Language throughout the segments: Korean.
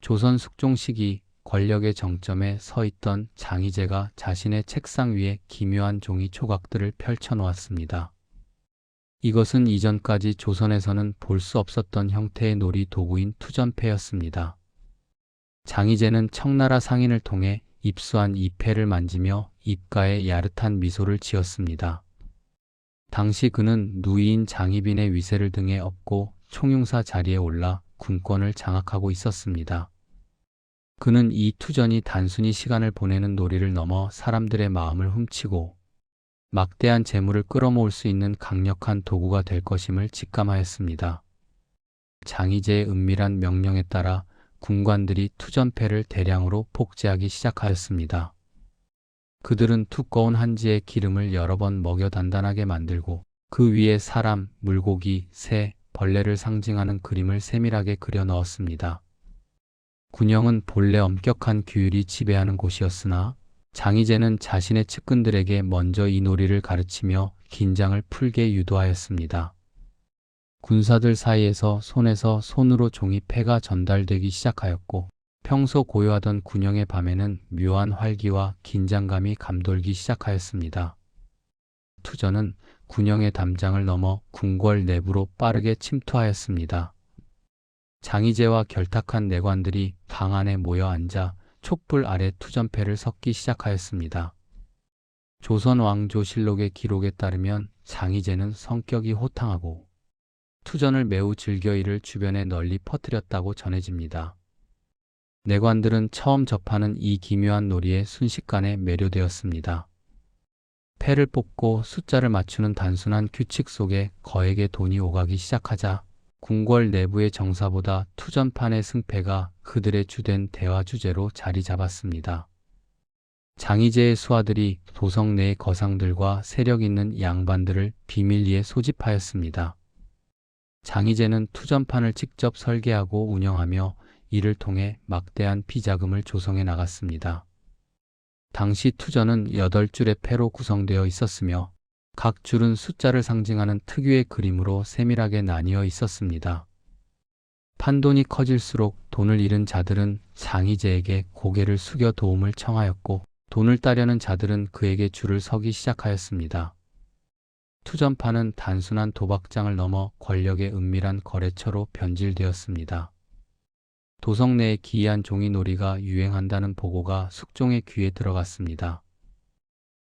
조선 숙종 시기 권력의 정점에 서 있던 장희제가 자신의 책상 위에 기묘한 종이 조각들을 펼쳐 놓았습니다. 이것은 이전까지 조선에서는 볼 수 없었던 형태의 놀이 도구인 투전패였습니다. 장희제는 청나라 상인을 통해 입수한 이 패를 만지며 입가에 야릇한 미소를 지었습니다. 당시 그는 누이인 장희빈의 위세를 등에 업고 총용사 자리에 올라 군권을 장악하고 있었습니다. 그는 이 투전이 단순히 시간을 보내는 놀이를 넘어 사람들의 마음을 훔치고 막대한 재물을 끌어모을 수 있는 강력한 도구가 될 것임을 직감하였습니다. 장희제의 은밀한 명령에 따라 군관들이 투전패를 대량으로 복제하기 시작하였습니다. 그들은 두꺼운 한지에 기름을 여러 번 먹여 단단하게 만들고 그 위에 사람, 물고기, 새, 벌레를 상징하는 그림을 세밀하게 그려 넣었습니다. 군영은 본래 엄격한 규율이 지배하는 곳이었으나 장희제는 자신의 측근들에게 먼저 이 놀이를 가르치며 긴장을 풀게 유도하였습니다. 군사들 사이에서 손에서 손으로 종이 패가 전달되기 시작하였고 평소 고요하던 군영의 밤에는 묘한 활기와 긴장감이 감돌기 시작하였습니다. 투전은 군영의 담장을 넘어 궁궐 내부로 빠르게 침투하였습니다. 장희제와 결탁한 내관들이 방 안에 모여 앉아 촛불 아래 투전패를 섞기 시작하였습니다. 조선 왕조실록의 기록에 따르면 장희제는 성격이 호탕하고 투전을 매우 즐겨 이를 주변에 널리 퍼뜨렸다고 전해집니다. 내관들은 처음 접하는 이 기묘한 놀이에 순식간에 매료되었습니다. 패를 뽑고 숫자를 맞추는 단순한 규칙 속에 거액의 돈이 오가기 시작하자 궁궐 내부의 정사보다 투전판의 승패가 그들의 주된 대화 주제로 자리 잡았습니다. 장희제의 수하들이 도성 내의 거상들과 세력 있는 양반들을 비밀리에 소집하였습니다. 장희제는 투전판을 직접 설계하고 운영하며 이를 통해 막대한 비자금을 조성해 나갔습니다. 당시 투전은 8줄의 패로 구성되어 있었으며 각 줄은 숫자를 상징하는 특유의 그림으로 세밀하게 나뉘어 있었습니다. 판돈이 커질수록 돈을 잃은 자들은 장희제에게 고개를 숙여 도움을 청하였고 돈을 따려는 자들은 그에게 줄을 서기 시작하였습니다. 투전판은 단순한 도박장을 넘어 권력의 은밀한 거래처로 변질되었습니다. 도성 내에 기이한 종이놀이가 유행한다는 보고가 숙종의 귀에 들어갔습니다.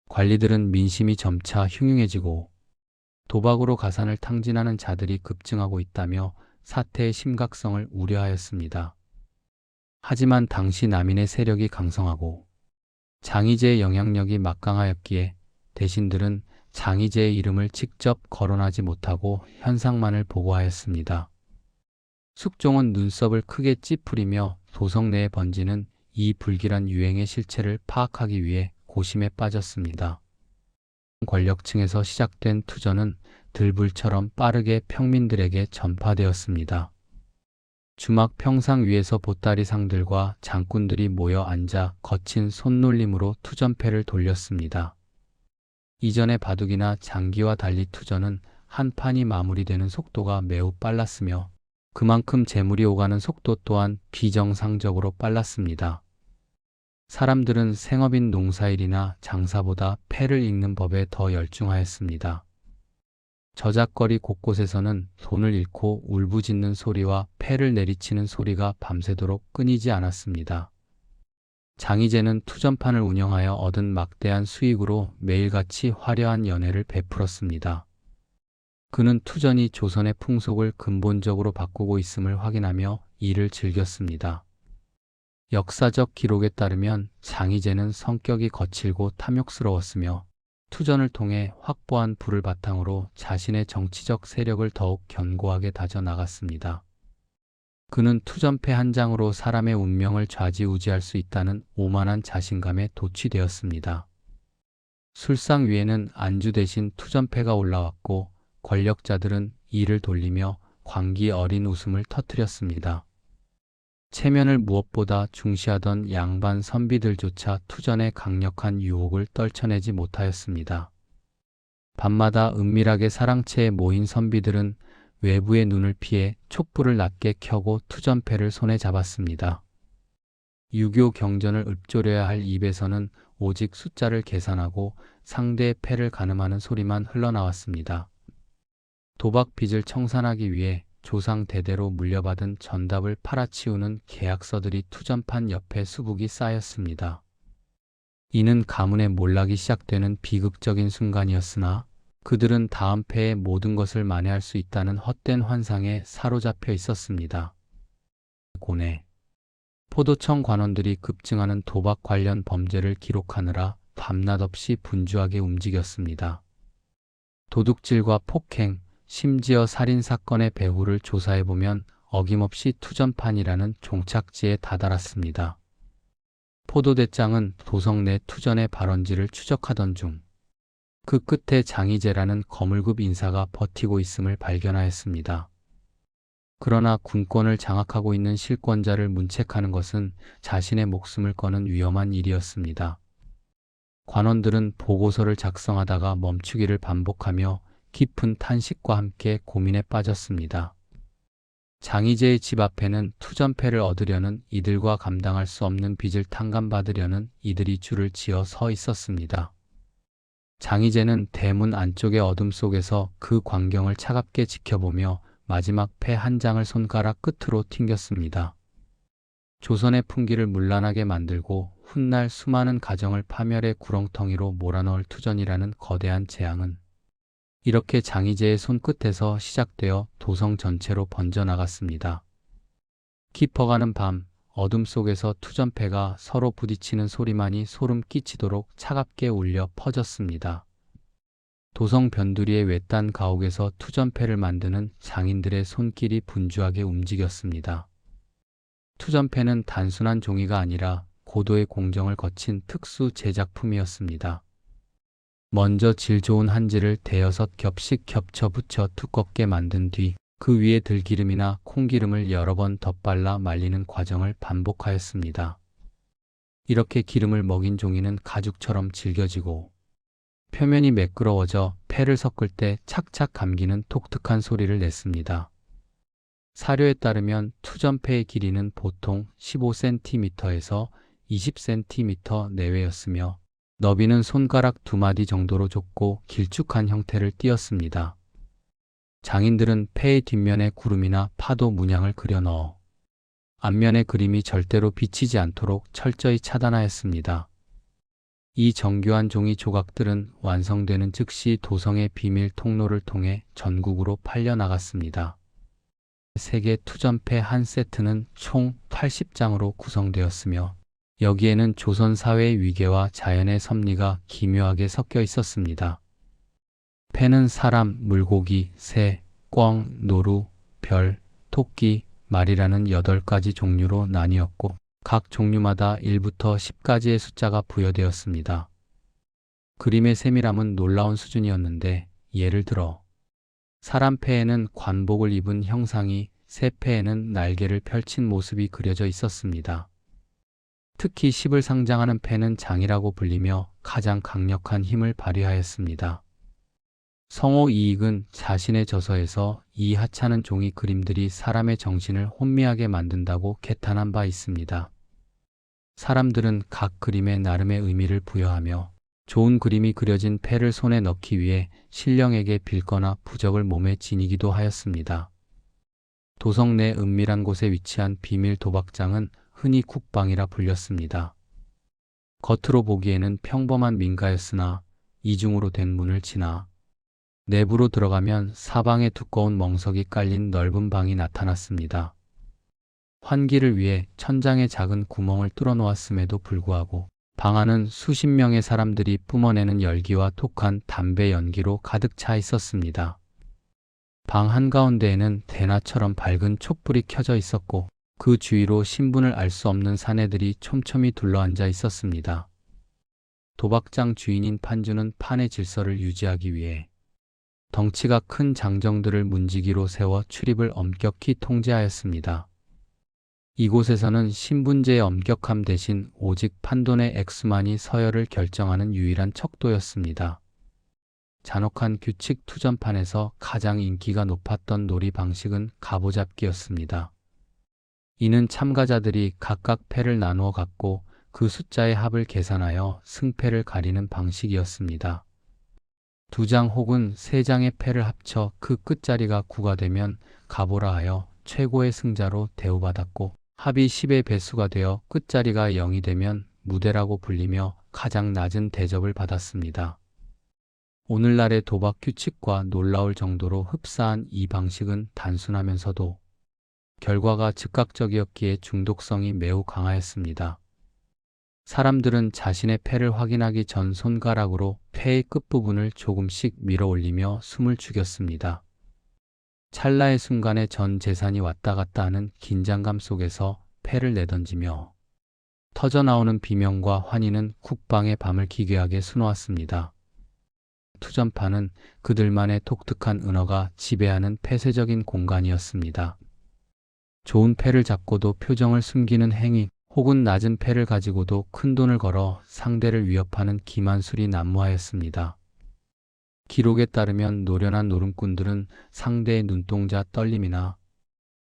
관리들은 민심이 점차 흉흉해지고 도박으로 가산을 탕진하는 자들이 급증하고 있다며 사태의 심각성을 우려하였습니다. 하지만 당시 남인의 세력이 강성하고 장희제의 영향력이 막강하였기에 대신들은 장희제의 이름을 직접 거론하지 못하고 현상만을 보고하였습니다. 숙종은 눈썹을 크게 찌푸리며 도성 내에 번지는 이 불길한 유행의 실체를 파악하기 위해 고심에 빠졌습니다. 권력층에서 시작된 투전은 들불처럼 빠르게 평민들에게 전파되었습니다. 주막 평상 위에서 보따리 상들과 장꾼들이 모여 앉아 거친 손놀림으로 투전패를 돌렸습니다. 이전의 바둑이나 장기와 달리 투전은 한 판이 마무리되는 속도가 매우 빨랐으며 그만큼 재물이 오가는 속도 또한 비정상적으로 빨랐습니다. 사람들은 생업인 농사일이나 장사보다 패를 읽는 법에 더 열중하였습니다. 저작거리 곳곳에서는 돈을 잃고 울부짖는 소리와 패를 내리치는 소리가 밤새도록 끊이지 않았습니다. 장희제는 투전판을 운영하여 얻은 막대한 수익으로 매일같이 화려한 연회를 베풀었습니다. 그는 투전이 조선의 풍속을 근본적으로 바꾸고 있음을 확인하며 이를 즐겼습니다. 역사적 기록에 따르면 장희제는 성격이 거칠고 탐욕스러웠으며 투전을 통해 확보한 부를 바탕으로 자신의 정치적 세력을 더욱 견고하게 다져 나갔습니다. 그는 투전패 한 장으로 사람의 운명을 좌지우지할 수 있다는 오만한 자신감에 도취되었습니다. 술상 위에는 안주 대신 투전패가 올라왔고 권력자들은 이를 돌리며 광기 어린 웃음을 터뜨렸습니다. 체면을 무엇보다 중시하던 양반 선비들조차 투전의 강력한 유혹을 떨쳐내지 못하였습니다. 밤마다 은밀하게 사랑채에 모인 선비들은 외부의 눈을 피해 촛불을 낮게 켜고 투전패를 손에 잡았습니다. 유교 경전을 읊조려야 할 입에서는 오직 숫자를 계산하고 상대의 패를 가늠하는 소리만 흘러나왔습니다. 도박 빚을 청산하기 위해 조상 대대로 물려받은 전답을 팔아치우는 계약서들이 투전판 옆에 수북이 쌓였습니다. 이는 가문의 몰락이 시작되는 비극적인 순간이었으나 그들은 다음 패에 모든 것을 만회할 수 있다는 헛된 환상에 사로잡혀 있었습니다. 고뇌. 포도청 관원들이 급증하는 도박 관련 범죄를 기록하느라 밤낮 없이 분주하게 움직였습니다. 도둑질과 폭행, 심지어 살인 사건의 배후를 조사해보면 어김없이 투전판이라는 종착지에 다다랐습니다. 포도대장은 도성 내 투전의 발원지를 추적하던 중 그 끝에 장희재라는 거물급 인사가 버티고 있음을 발견하였습니다. 그러나 군권을 장악하고 있는 실권자를 문책하는 것은 자신의 목숨을 거는 위험한 일이었습니다. 관원들은 보고서를 작성하다가 멈추기를 반복하며 깊은 탄식과 함께 고민에 빠졌습니다. 장희재의 집 앞에는 투전패를 얻으려는 이들과 감당할 수 없는 빚을 탕감받으려는 이들이 줄을 지어 서 있었습니다. 장희재는 대문 안쪽의 어둠 속에서 그 광경을 차갑게 지켜보며 마지막 패 한 장을 손가락 끝으로 튕겼습니다. 조선의 풍기를 문란하게 만들고 훗날 수많은 가정을 파멸의 구렁텅이로 몰아넣을 투전이라는 거대한 재앙은 이렇게 장희재의 손끝에서 시작되어 도성 전체로 번져나갔습니다. 깊어가는 밤, 어둠 속에서 투전패가 서로 부딪히는 소리만이 소름 끼치도록 차갑게 울려 퍼졌습니다. 도성 변두리의 외딴 가옥에서 투전패를 만드는 장인들의 손길이 분주하게 움직였습니다. 투전패는 단순한 종이가 아니라 고도의 공정을 거친 특수 제작품이었습니다. 먼저 질 좋은 한지를 대여섯 겹씩 겹쳐 붙여 두껍게 만든 뒤 그 위에 들기름이나 콩기름을 여러 번 덧발라 말리는 과정을 반복하였습니다. 이렇게 기름을 먹인 종이는 가죽처럼 질겨지고 표면이 매끄러워져 패를 섞을 때 착착 감기는 독특한 소리를 냈습니다. 사료에 따르면 투전패의 길이는 보통 15cm에서 20cm 내외였으며 너비는 손가락 2마디 정도로 좁고 길쭉한 형태를 띄었습니다. 장인들은 패의 뒷면에 구름이나 파도 문양을 그려 넣어 앞면의 그림이 절대로 비치지 않도록 철저히 차단하였습니다. 이 정교한 종이 조각들은 완성되는 즉시 도성의 비밀 통로를 통해 전국으로 팔려나갔습니다. 세계 투전패 한 세트는 총 80장으로 구성되었으며 여기에는 조선 사회의 위계와 자연의 섭리가 기묘하게 섞여 있었습니다. 패는 사람, 물고기, 새, 꿩, 노루, 별, 토끼, 말이라는 8가지 종류로 나뉘었고 각 종류마다 1부터 10까지의 숫자가 부여되었습니다. 그림의 세밀함은 놀라운 수준이었는데 예를 들어 사람 패에는 관복을 입은 형상이, 새 패에는 날개를 펼친 모습이 그려져 있었습니다. 특히 10을 상징하는 패는 장이라고 불리며 가장 강력한 힘을 발휘하였습니다. 성호 이익은 자신의 저서에서 이 하찮은 종이 그림들이 사람의 정신을 혼미하게 만든다고 개탄한 바 있습니다. 사람들은 각 그림에 나름의 의미를 부여하며 좋은 그림이 그려진 패를 손에 넣기 위해 신령에게 빌거나 부적을 몸에 지니기도 하였습니다. 도성 내 은밀한 곳에 위치한 비밀 도박장은 흔히 국방이라 불렸습니다. 겉으로 보기에는 평범한 민가였으나 이중으로 된 문을 지나 내부로 들어가면 사방에 두꺼운 멍석이 깔린 넓은 방이 나타났습니다. 환기를 위해 천장에 작은 구멍을 뚫어 놓았음에도 불구하고 방 안은 수십 명의 사람들이 뿜어내는 열기와 독한 담배 연기로 가득 차 있었습니다. 방 한가운데에는 대낮처럼 밝은 촛불이 켜져 있었고 그 주위로 신분을 알 수 없는 사내들이 촘촘히 둘러앉아 있었습니다. 도박장 주인인 판주는 판의 질서를 유지하기 위해 덩치가 큰 장정들을 문지기로 세워 출입을 엄격히 통제하였습니다. 이곳에서는 신분제의 엄격함 대신 오직 판돈의 액수만이 서열을 결정하는 유일한 척도였습니다. 잔혹한 규칙 투전판에서 가장 인기가 높았던 놀이 방식은 가보잡기였습니다. 이는 참가자들이 각각 패를 나누어 갖고 그 숫자의 합을 계산하여 승패를 가리는 방식이었습니다. 2장 혹은 3장의 패를 합쳐 그 끝자리가 9가 되면 가보라 하여 최고의 승자로 대우받았고, 합이 10의 배수가 되어 끝자리가 0이 되면 무대라고 불리며 가장 낮은 대접을 받았습니다. 오늘날의 도박 규칙과 놀라울 정도로 흡사한 이 방식은 단순하면서도 결과가 즉각적이었기에 중독성이 매우 강하였습니다. 사람들은 자신의 패를 확인하기 전 손가락으로 패의 끝부분을 조금씩 밀어 올리며 숨을 죽였습니다. 찰나의 순간에 전 재산이 왔다 갔다 하는 긴장감 속에서 패를 내던지며 터져나오는 비명과 환희는 국방의 밤을 기괴하게 수놓았습니다. 투전판은 그들만의 독특한 은어가 지배하는 폐쇄적인 공간이었습니다. 좋은 패를 잡고도 표정을 숨기는 행위, 혹은 낮은 패를 가지고도 큰 돈을 걸어 상대를 위협하는 기만술이 난무하였습니다. 기록에 따르면 노련한 노름꾼들은 상대의 눈동자 떨림이나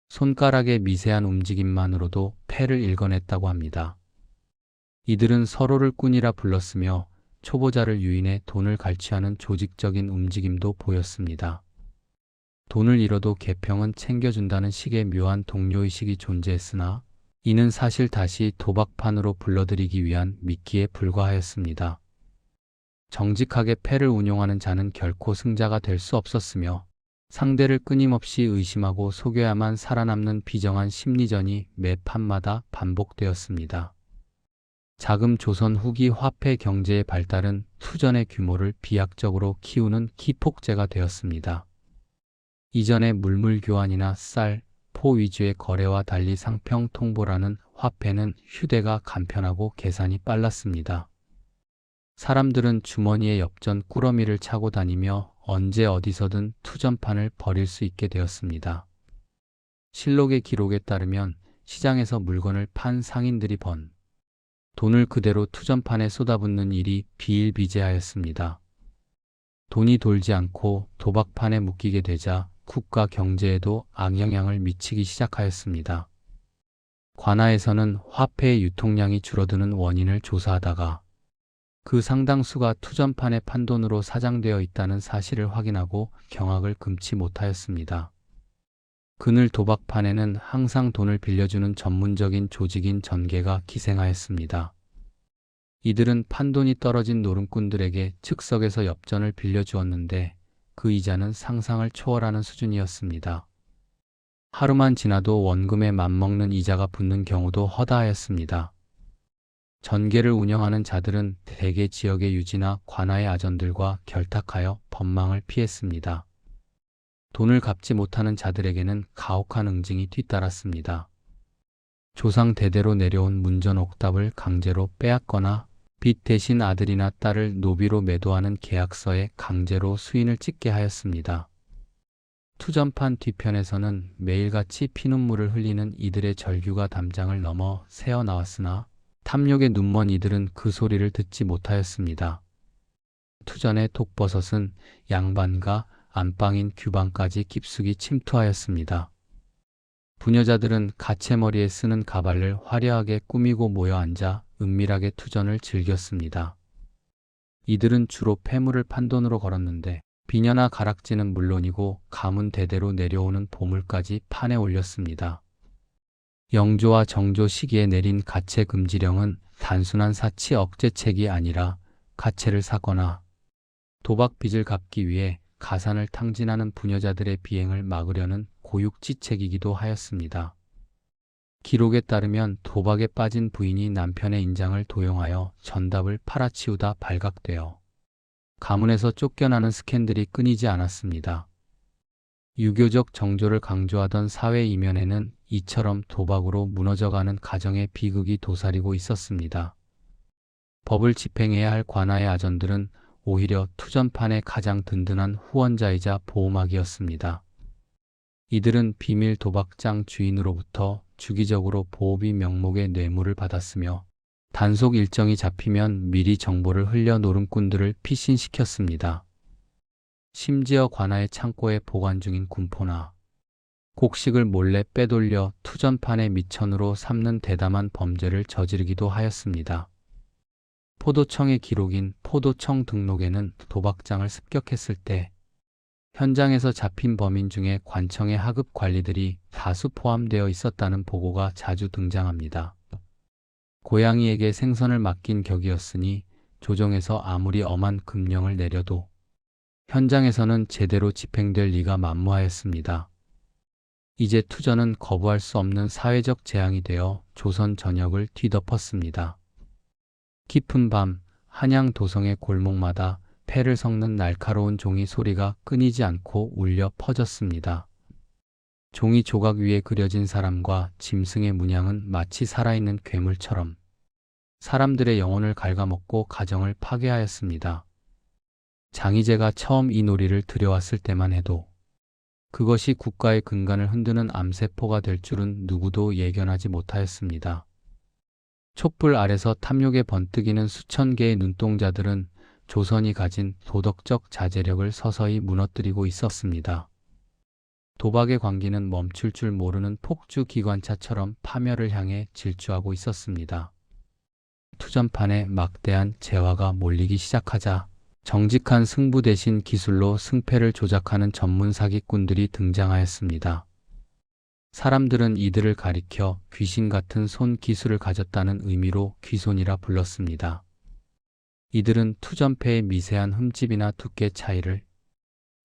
손가락의 미세한 움직임만으로도 패를 읽어냈다고 합니다. 이들은 서로를 꾼이라 불렀으며 초보자를 유인해 돈을 갈취하는 조직적인 움직임도 보였습니다. 돈을 잃어도 개평은 챙겨준다는 식의 묘한 동료의식이 존재했으나 이는 사실 다시 도박판으로 불러들이기 위한 미끼에 불과하였습니다. 정직하게 패를 운용하는 자는 결코 승자가 될 수 없었으며 상대를 끊임없이 의심하고 속여야만 살아남는 비정한 심리전이 매 판마다 반복되었습니다. 자금 조선 후기 화폐 경제의 발달은 투전의 규모를 비약적으로 키우는 기폭제가 되었습니다. 이전의 물물 교환이나 쌀, 포 위주의 거래와 달리 상평 통보라는 화폐는 휴대가 간편하고 계산이 빨랐습니다. 사람들은 주머니에 엽전 꾸러미를 차고 다니며 언제 어디서든 투전판을 벌일 수 있게 되었습니다. 실록의 기록에 따르면 시장에서 물건을 판 상인들이 번 돈을 그대로 투전판에 쏟아붓는 일이 비일비재하였습니다. 돈이 돌지 않고 도박판에 묶이게 되자 국가 경제에도 악영향을 미치기 시작하였습니다. 관아에서는 화폐의 유통량이 줄어드는 원인을 조사하다가 그 상당수가 투전판의 판돈으로 사장되어 있다는 사실을 확인하고 경악을 금치 못하였습니다. 그늘 도박판에는 항상 돈을 빌려주는 전문적인 조직인 전계가 기생하였습니다. 이들은 판돈이 떨어진 노름꾼들에게 즉석에서 엽전을 빌려주었는데 그 이자는 상상을 초월하는 수준이었습니다. 하루만 지나도 원금에 맞먹는 이자가 붙는 경우도 허다하였습니다. 전계를 운영하는 자들은 대개 지역의 유지나 관아의 아전들과 결탁하여 법망을 피했습니다. 돈을 갚지 못하는 자들에게는 가혹한 응징이 뒤따랐습니다. 조상 대대로 내려온 문전 옥답을 강제로 빼앗거나 빚 대신 아들이나 딸을 노비로 매도하는 계약서에 강제로 수인을 찍게 하였습니다. 투전판 뒤편에서는 매일같이 피눈물을 흘리는 이들의 절규가 담장을 넘어 새어나왔으나 탐욕에 눈먼 이들은 그 소리를 듣지 못하였습니다. 투전의 독버섯은 양반과 안방인 규방까지 깊숙이 침투하였습니다. 부녀자들은 가채머리에 쓰는 가발을 화려하게 꾸미고 모여 앉아 은밀하게 투전을 즐겼습니다. 이들은 주로 폐물을 판돈으로 걸었는데 비녀나 가락지는 물론이고 가문 대대로 내려오는 보물까지 판에 올렸습니다. 영조와 정조 시기에 내린 가채 금지령은 단순한 사치 억제책이 아니라 가채를 사거나 도박 빚을 갚기 위해 가산을 탕진하는 부녀자들의 비행을 막으려는 고육지책이기도 하였습니다. 기록에 따르면 도박에 빠진 부인이 남편의 인장을 도용하여 전답을 팔아치우다 발각되어 가문에서 쫓겨나는 스캔들이 끊이지 않았습니다. 유교적 정조를 강조하던 사회 이면에는 이처럼 도박으로 무너져가는 가정의 비극이 도사리고 있었습니다. 법을 집행해야 할 관아의 아전들은 오히려 투전판의 가장 든든한 후원자이자 보호막이었습니다. 이들은 비밀 도박장 주인으로부터 주기적으로 보호비 명목의 뇌물을 받았으며 단속 일정이 잡히면 미리 정보를 흘려 노름꾼들을 피신시켰습니다. 심지어 관아의 창고에 보관 중인 군포나 곡식을 몰래 빼돌려 투전판의 미천으로 삼는 대담한 범죄를 저지르기도 하였습니다. 포도청의 기록인 포도청 등록에는 도박장을 습격했을 때 현장에서 잡힌 범인 중에 관청의 하급 관리들이 다수 포함되어 있었다는 보고가 자주 등장합니다. 고양이에게 생선을 맡긴 격이었으니 조정에서 아무리 엄한 금령을 내려도 현장에서는 제대로 집행될 리가 만무하였습니다. 이제 투전은 거부할 수 없는 사회적 재앙이 되어 조선 전역을 뒤덮었습니다. 깊은 밤 한양 도성의 골목마다 폐를 섞는 날카로운 종이 소리가 끊이지 않고 울려 퍼졌습니다. 종이 조각 위에 그려진 사람과 짐승의 문양은 마치 살아있는 괴물처럼 사람들의 영혼을 갉아먹고 가정을 파괴하였습니다. 장희제가 처음 이 놀이를 들여왔을 때만 해도 그것이 국가의 근간을 흔드는 암세포가 될 줄은 누구도 예견하지 못하였습니다. 촛불 아래서 탐욕에 번뜩이는 수천 개의 눈동자들은 조선이 가진 도덕적 자제력을 서서히 무너뜨리고 있었습니다. 도박의 광기는 멈출 줄 모르는 폭주 기관차처럼 파멸을 향해 질주하고 있었습니다. 투전판에 막대한 재화가 몰리기 시작하자 정직한 승부 대신 기술로 승패를 조작하는 전문 사기꾼들이 등장하였습니다. 사람들은 이들을 가리켜 귀신 같은 손 기술을 가졌다는 의미로 귀손이라 불렀습니다. 이들은 투전패의 미세한 흠집이나 두께 차이를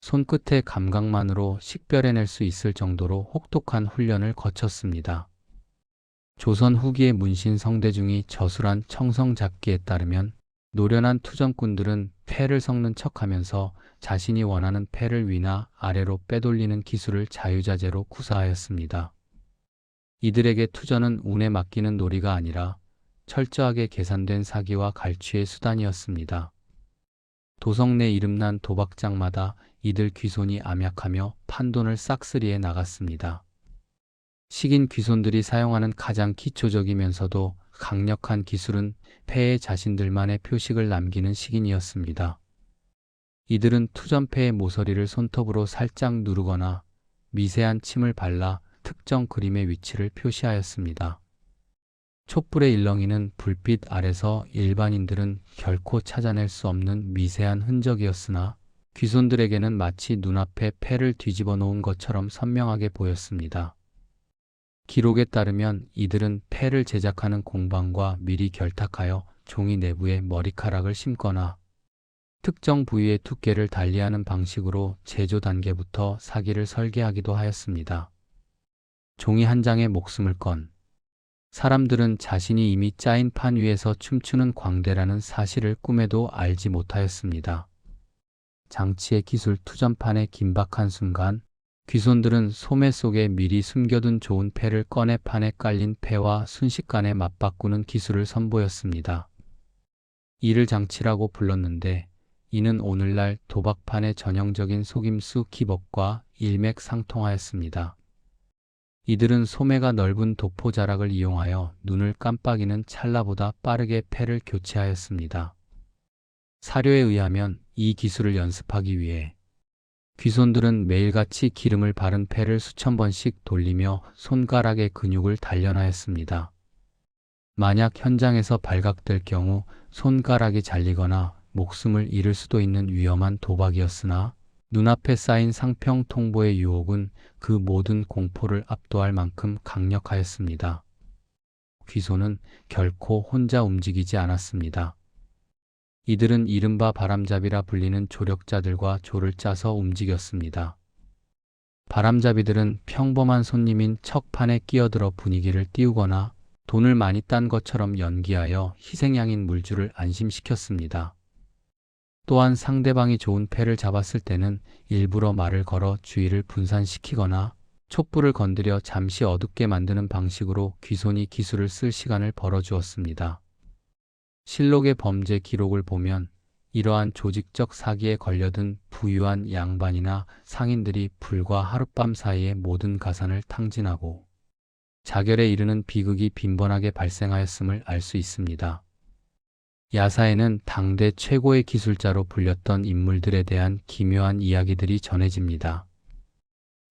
손끝의 감각만으로 식별해낼 수 있을 정도로 혹독한 훈련을 거쳤습니다. 조선 후기의 문신 성대중이 저술한 청성잡기에 따르면 노련한 투전꾼들은 패를 섞는 척하면서 자신이 원하는 패를 위나 아래로 빼돌리는 기술을 자유자재로 구사하였습니다. 이들에게 투전은 운에 맡기는 놀이가 아니라 철저하게 계산된 사기와 갈취의 수단이었습니다. 도성 내 이름난 도박장마다 이들 귀손이 암약하며 판돈을 싹쓸이해 나갔습니다. 식인 귀손들이 사용하는 가장 기초적이면서도 강력한 기술은 패에 자신들만의 표식을 남기는 식인이었습니다. 이들은 투전패의 모서리를 손톱으로 살짝 누르거나 미세한 침을 발라 특정 그림의 위치를 표시하였습니다. 촛불의 일렁이는 불빛 아래서 일반인들은 결코 찾아낼 수 없는 미세한 흔적이었으나 귀손들에게는 마치 눈앞에 패를 뒤집어 놓은 것처럼 선명하게 보였습니다. 기록에 따르면 이들은 패를 제작하는 공방과 미리 결탁하여 종이 내부에 머리카락을 심거나 특정 부위의 두께를 달리하는 방식으로 제조 단계부터 사기를 설계하기도 하였습니다. 종이 한 장에 목숨을 건 사람들은 자신이 이미 짜인 판 위에서 춤추는 광대라는 사실을 꿈에도 알지 못하였습니다. 장치의 기술 투전판에 긴박한 순간 귀손들은 소매 속에 미리 숨겨둔 좋은 패를 꺼내 판에 깔린 패와 순식간에 맞바꾸는 기술을 선보였습니다. 이를 장치라고 불렀는데 이는 오늘날 도박판의 전형적인 속임수 기법과 일맥상통하였습니다. 이들은 소매가 넓은 도포 자락을 이용하여 눈을 깜빡이는 찰나보다 빠르게 패를 교체하였습니다. 사료에 의하면 이 기술을 연습하기 위해 귀손들은 매일같이 기름을 바른 패를 수천 번씩 돌리며 손가락의 근육을 단련하였습니다. 만약 현장에서 발각될 경우 손가락이 잘리거나 목숨을 잃을 수도 있는 위험한 도박이었으나 눈앞에 쌓인 상평 통보의 유혹은 그 모든 공포를 압도할 만큼 강력하였습니다. 귀손은 결코 혼자 움직이지 않았습니다. 이들은 이른바 바람잡이라 불리는 조력자들과 조를 짜서 움직였습니다. 바람잡이들은 평범한 손님인 척판에 끼어들어 분위기를 띄우거나 돈을 많이 딴 것처럼 연기하여 희생양인 물주를 안심시켰습니다. 또한 상대방이 좋은 패를 잡았을 때는 일부러 말을 걸어 주의를 분산시키거나 촛불을 건드려 잠시 어둡게 만드는 방식으로 귀손이 기술을 쓸 시간을 벌어주었습니다. 실록의 범죄 기록을 보면 이러한 조직적 사기에 걸려든 부유한 양반이나 상인들이 불과 하룻밤 사이에 모든 가산을 탕진하고 자결에 이르는 비극이 빈번하게 발생하였음을 알 수 있습니다. 야사에는 당대 최고의 기술자로 불렸던 인물들에 대한 기묘한 이야기들이 전해집니다.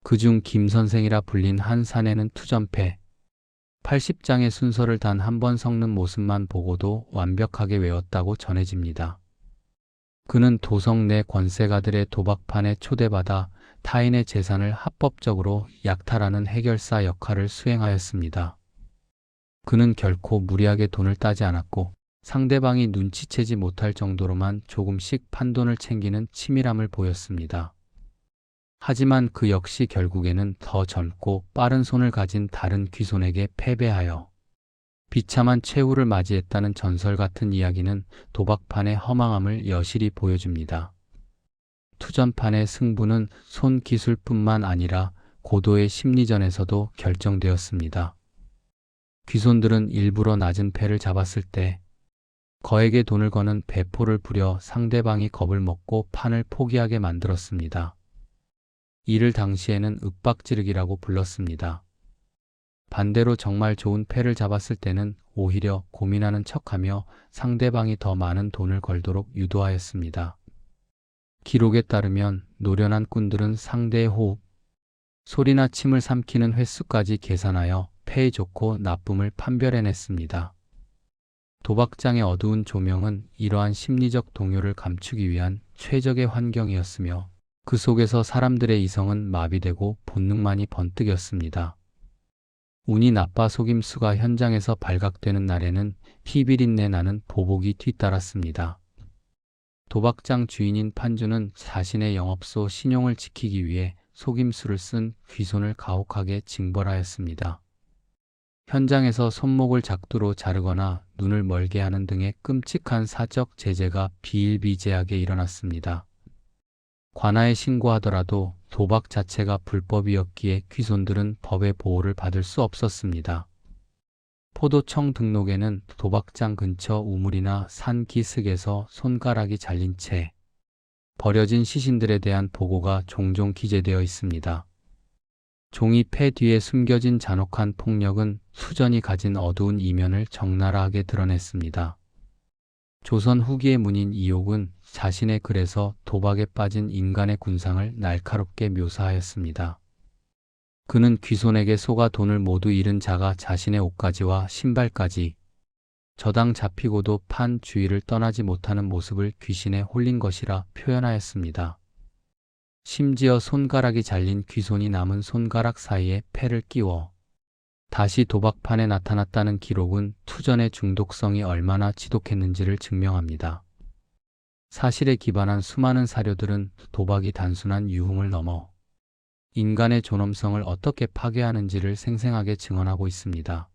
그중 김선생이라 불린 한 사내는 투전패 80장의 순서를 단 한 번 섞는 모습만 보고도 완벽하게 외웠다고 전해집니다. 그는 도성 내 권세가들의 도박판에 초대받아 타인의 재산을 합법적으로 약탈하는 해결사 역할을 수행하였습니다. 그는 결코 무리하게 돈을 따지 않았고 상대방이 눈치채지 못할 정도로만 조금씩 판돈을 챙기는 치밀함을 보였습니다. 하지만 그 역시 결국에는 더 젊고 빠른 손을 가진 다른 귀손에게 패배하여 비참한 최후를 맞이했다는 전설 같은 이야기는 도박판의 허망함을 여실히 보여줍니다. 투전판의 승부는 손기술뿐만 아니라 고도의 심리전에서도 결정되었습니다. 귀손들은 일부러 낮은 패를 잡았을 때 거액의 돈을 거는 배포를 부려 상대방이 겁을 먹고 판을 포기하게 만들었습니다. 이를 당시에는 윽박지르기라고 불렀습니다. 반대로 정말 좋은 패를 잡았을 때는 오히려 고민하는 척하며 상대방이 더 많은 돈을 걸도록 유도하였습니다. 기록에 따르면 노련한 꾼들은 상대의 호흡, 소리나 침을 삼키는 횟수까지 계산하여 패의 좋고 나쁨을 판별해냈습니다. 도박장의 어두운 조명은 이러한 심리적 동요를 감추기 위한 최적의 환경이었으며 그 속에서 사람들의 이성은 마비되고 본능만이 번뜩였습니다. 운이 나빠 속임수가 현장에서 발각되는 날에는 피비린내 나는 보복이 뒤따랐습니다. 도박장 주인인 판주는 자신의 영업소 신용을 지키기 위해 속임수를 쓴 귀손을 가혹하게 징벌하였습니다. 현장에서 손목을 작두로 자르거나 눈을 멀게 하는 등의 끔찍한 사적 제재가 비일비재하게 일어났습니다. 관아에 신고하더라도 도박 자체가 불법이었기에 귀손들은 법의 보호를 받을 수 없었습니다. 포도청 등록에는 도박장 근처 우물이나 산 기슭에서 손가락이 잘린 채 버려진 시신들에 대한 보고가 종종 기재되어 있습니다. 종이 패 뒤에 숨겨진 잔혹한 폭력은 수전이 가진 어두운 이면을 적나라하게 드러냈습니다. 조선 후기의 문인 이옥은 자신의 글에서 도박에 빠진 인간의 군상을 날카롭게 묘사하였습니다. 그는 귀손에게 속아 돈을 모두 잃은 자가 자신의 옷가지와 신발까지 저당 잡히고도 판 주위를 떠나지 못하는 모습을 귀신에 홀린 것이라 표현하였습니다. 심지어 손가락이 잘린 귀손이 남은 손가락 사이에 패를 끼워 다시 도박판에 나타났다는 기록은 투전의 중독성이 얼마나 지독했는지를 증명합니다. 사실에 기반한 수많은 사료들은 도박이 단순한 유흥을 넘어 인간의 존엄성을 어떻게 파괴하는지를 생생하게 증언하고 있습니다.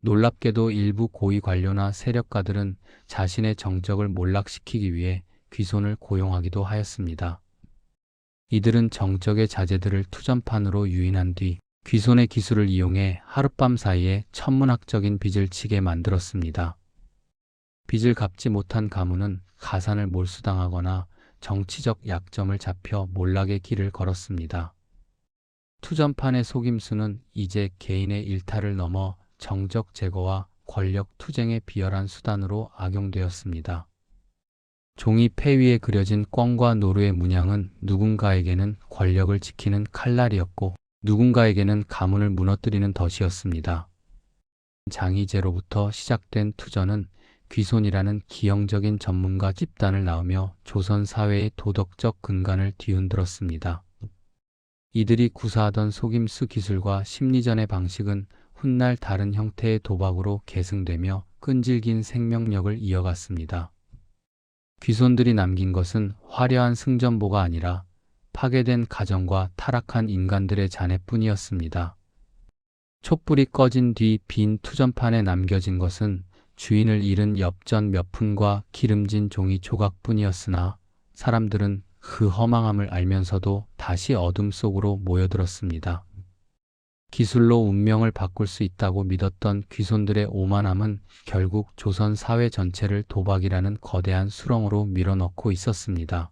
놀랍게도 일부 고위 관료나 세력가들은 자신의 정적을 몰락시키기 위해 귀손을 고용하기도 하였습니다. 이들은 정적의 자재들을 투전판으로 유인한 뒤 귀손의 기술을 이용해 하룻밤 사이에 천문학적인 빚을 지게 만들었습니다. 빚을 갚지 못한 가문은 가산을 몰수당하거나 정치적 약점을 잡혀 몰락의 길을 걸었습니다. 투전판의 속임수는 이제 개인의 일탈을 넘어 정적 제거와 권력 투쟁의 비열한 수단으로 악용되었습니다. 종이 패 위에 그려진 꿩과 노루의 문양은 누군가에게는 권력을 지키는 칼날이었고 누군가에게는 가문을 무너뜨리는 덫이었습니다. 장희제로부터 시작된 투전은 귀손이라는 기형적인 전문가 집단을 낳으며 조선 사회의 도덕적 근간을 뒤흔들었습니다. 이들이 구사하던 속임수 기술과 심리전의 방식은 훗날 다른 형태의 도박으로 계승되며 끈질긴 생명력을 이어갔습니다. 귀손들이 남긴 것은 화려한 승전보가 아니라 파괴된 가정과 타락한 인간들의 잔해뿐이었습니다. 촛불이 꺼진 뒤 빈 투전판에 남겨진 것은 주인을 잃은 엽전 몇 푼과 기름진 종이 조각뿐이었으나 사람들은 그 허망함을 알면서도 다시 어둠 속으로 모여들었습니다. 기술로 운명을 바꿀 수 있다고 믿었던 귀손들의 오만함은 결국 조선 사회 전체를 도박이라는 거대한 수렁으로 밀어넣고 있었습니다.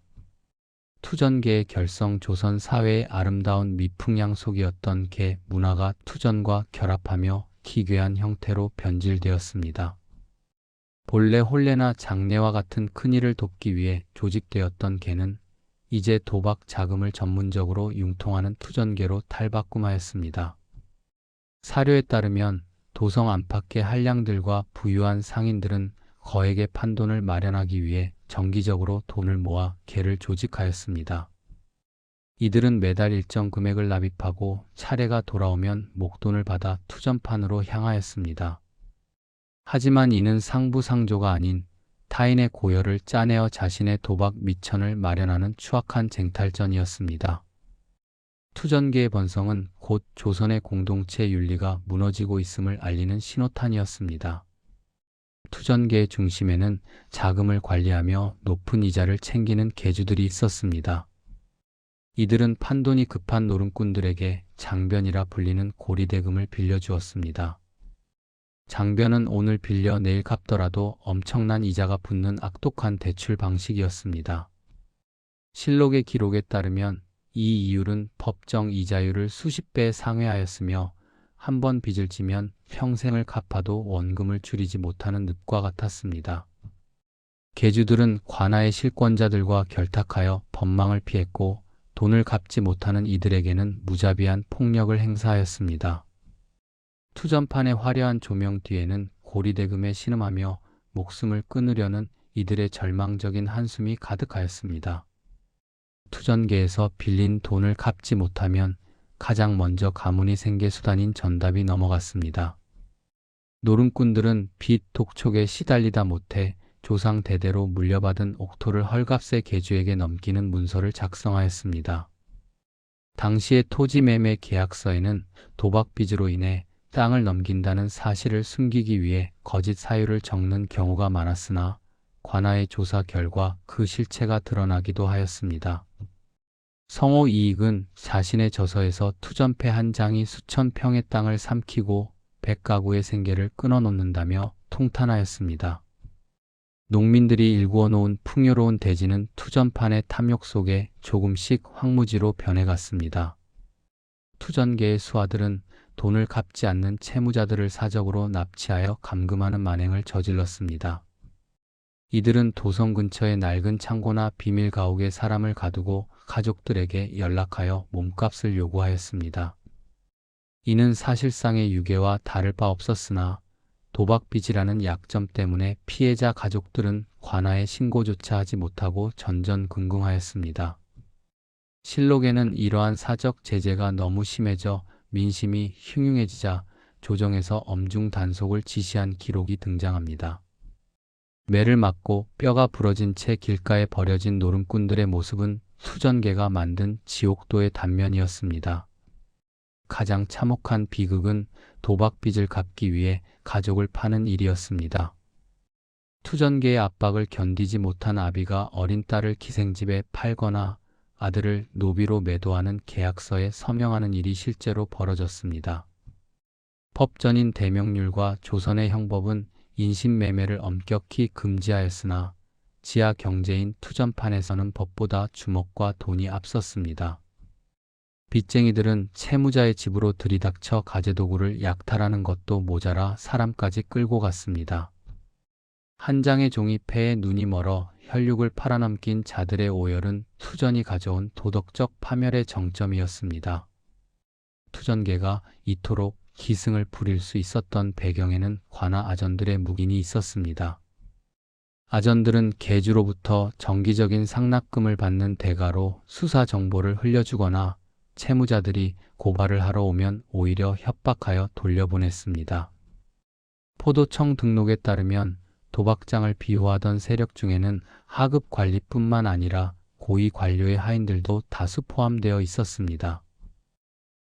투전계의 결성 조선 사회의 아름다운 미풍양속이었던 개 문화가 투전과 결합하며 기괴한 형태로 변질되었습니다. 본래 혼례나 장례와 같은 큰일을 돕기 위해 조직되었던 개는 이제 도박 자금을 전문적으로 융통하는 투전계로 탈바꿈하였습니다. 사료에 따르면 도성 안팎의 한량들과 부유한 상인들은 거액의 판돈을 마련하기 위해 정기적으로 돈을 모아 계를 조직하였습니다. 이들은 매달 일정 금액을 납입하고 차례가 돌아오면 목돈을 받아 투전판으로 향하였습니다. 하지만 이는 상부상조가 아닌 타인의 고열을 짜내어 자신의 도박 미천을 마련하는 추악한 쟁탈전이었습니다. 투전계의 번성은 곧 조선의 공동체 윤리가 무너지고 있음을 알리는 신호탄이었습니다. 투전계의 중심에는 자금을 관리하며 높은 이자를 챙기는 계주들이 있었습니다. 이들은 판돈이 급한 노름꾼들에게 장변이라 불리는 고리대금을 빌려주었습니다. 장변은 오늘 빌려 내일 갚더라도 엄청난 이자가 붙는 악독한 대출 방식이었습니다. 실록의 기록에 따르면 이 이율은 법정 이자율을 수십 배 상회하였으며 한 번 빚을 지면 평생을 갚아도 원금을 줄이지 못하는 늪과 같았습니다. 계주들은 관아의 실권자들과 결탁하여 법망을 피했고 돈을 갚지 못하는 이들에게는 무자비한 폭력을 행사하였습니다. 투전판의 화려한 조명 뒤에는 고리대금에 신음하며 목숨을 끊으려는 이들의 절망적인 한숨이 가득하였습니다. 투전계에서 빌린 돈을 갚지 못하면 가장 먼저 가문이 생계 수단인 전답이 넘어갔습니다. 노름꾼들은 빚 독촉에 시달리다 못해 조상 대대로 물려받은 옥토를 헐값에 계주에게 넘기는 문서를 작성하였습니다. 당시의 토지 매매 계약서에는 도박 빚으로 인해 땅을 넘긴다는 사실을 숨기기 위해 거짓 사유를 적는 경우가 많았으나 관아의 조사 결과 그 실체가 드러나기도 하였습니다. 성호 이익은 자신의 저서에서 투전패 한 장이 수천 평의 땅을 삼키고 100가구의 생계를 끊어놓는다며 통탄하였습니다. 농민들이 일구어 놓은 풍요로운 대지는 투전판의 탐욕 속에 조금씩 황무지로 변해갔습니다. 투전계의 수하들은 돈을 갚지 않는 채무자들을 사적으로 납치하여 감금하는 만행을 저질렀습니다. 이들은 도성 근처의 낡은 창고나 비밀 가옥에 사람을 가두고 가족들에게 연락하여 몸값을 요구하였습니다. 이는 사실상의 유괴와 다를 바 없었으나 도박빚이라는 약점 때문에 피해자 가족들은 관아에 신고조차 하지 못하고 전전긍긍하였습니다. 실록에는 이러한 사적 제재가 너무 심해져 민심이 흉흉해지자 조정에서 엄중 단속을 지시한 기록이 등장합니다. 매를 맞고 뼈가 부러진 채 길가에 버려진 노름꾼들의 모습은 투전계가 만든 지옥도의 단면이었습니다. 가장 참혹한 비극은 도박빚을 갚기 위해 가족을 파는 일이었습니다. 투전계의 압박을 견디지 못한 아비가 어린 딸을 기생집에 팔거나 아들을 노비로 매도하는 계약서에 서명하는 일이 실제로 벌어졌습니다. 법전인 대명률과 조선의 형법은 인신매매를 엄격히 금지하였으나 지하 경제인 투전판에서는 법보다 주먹과 돈이 앞섰습니다. 빚쟁이들은 채무자의 집으로 들이닥쳐 가재도구를 약탈하는 것도 모자라 사람까지 끌고 갔습니다. 한 장의 종이 폐에 눈이 멀어 혈육을 팔아넘긴 자들의 오열은 투전이 가져온 도덕적 파멸의 정점이었습니다. 투전계가 이토록 기승을 부릴 수 있었던 배경에는 관아 아전들의 묵인이 있었습니다. 아전들은 계주로부터 정기적인 상납금을 받는 대가로 수사 정보를 흘려주거나 채무자들이 고발을 하러 오면 오히려 협박하여 돌려보냈습니다. 포도청 등록에 따르면 도박장을 비호하던 세력 중에는 하급 관리뿐만 아니라 고위 관료의 하인들도 다수 포함되어 있었습니다.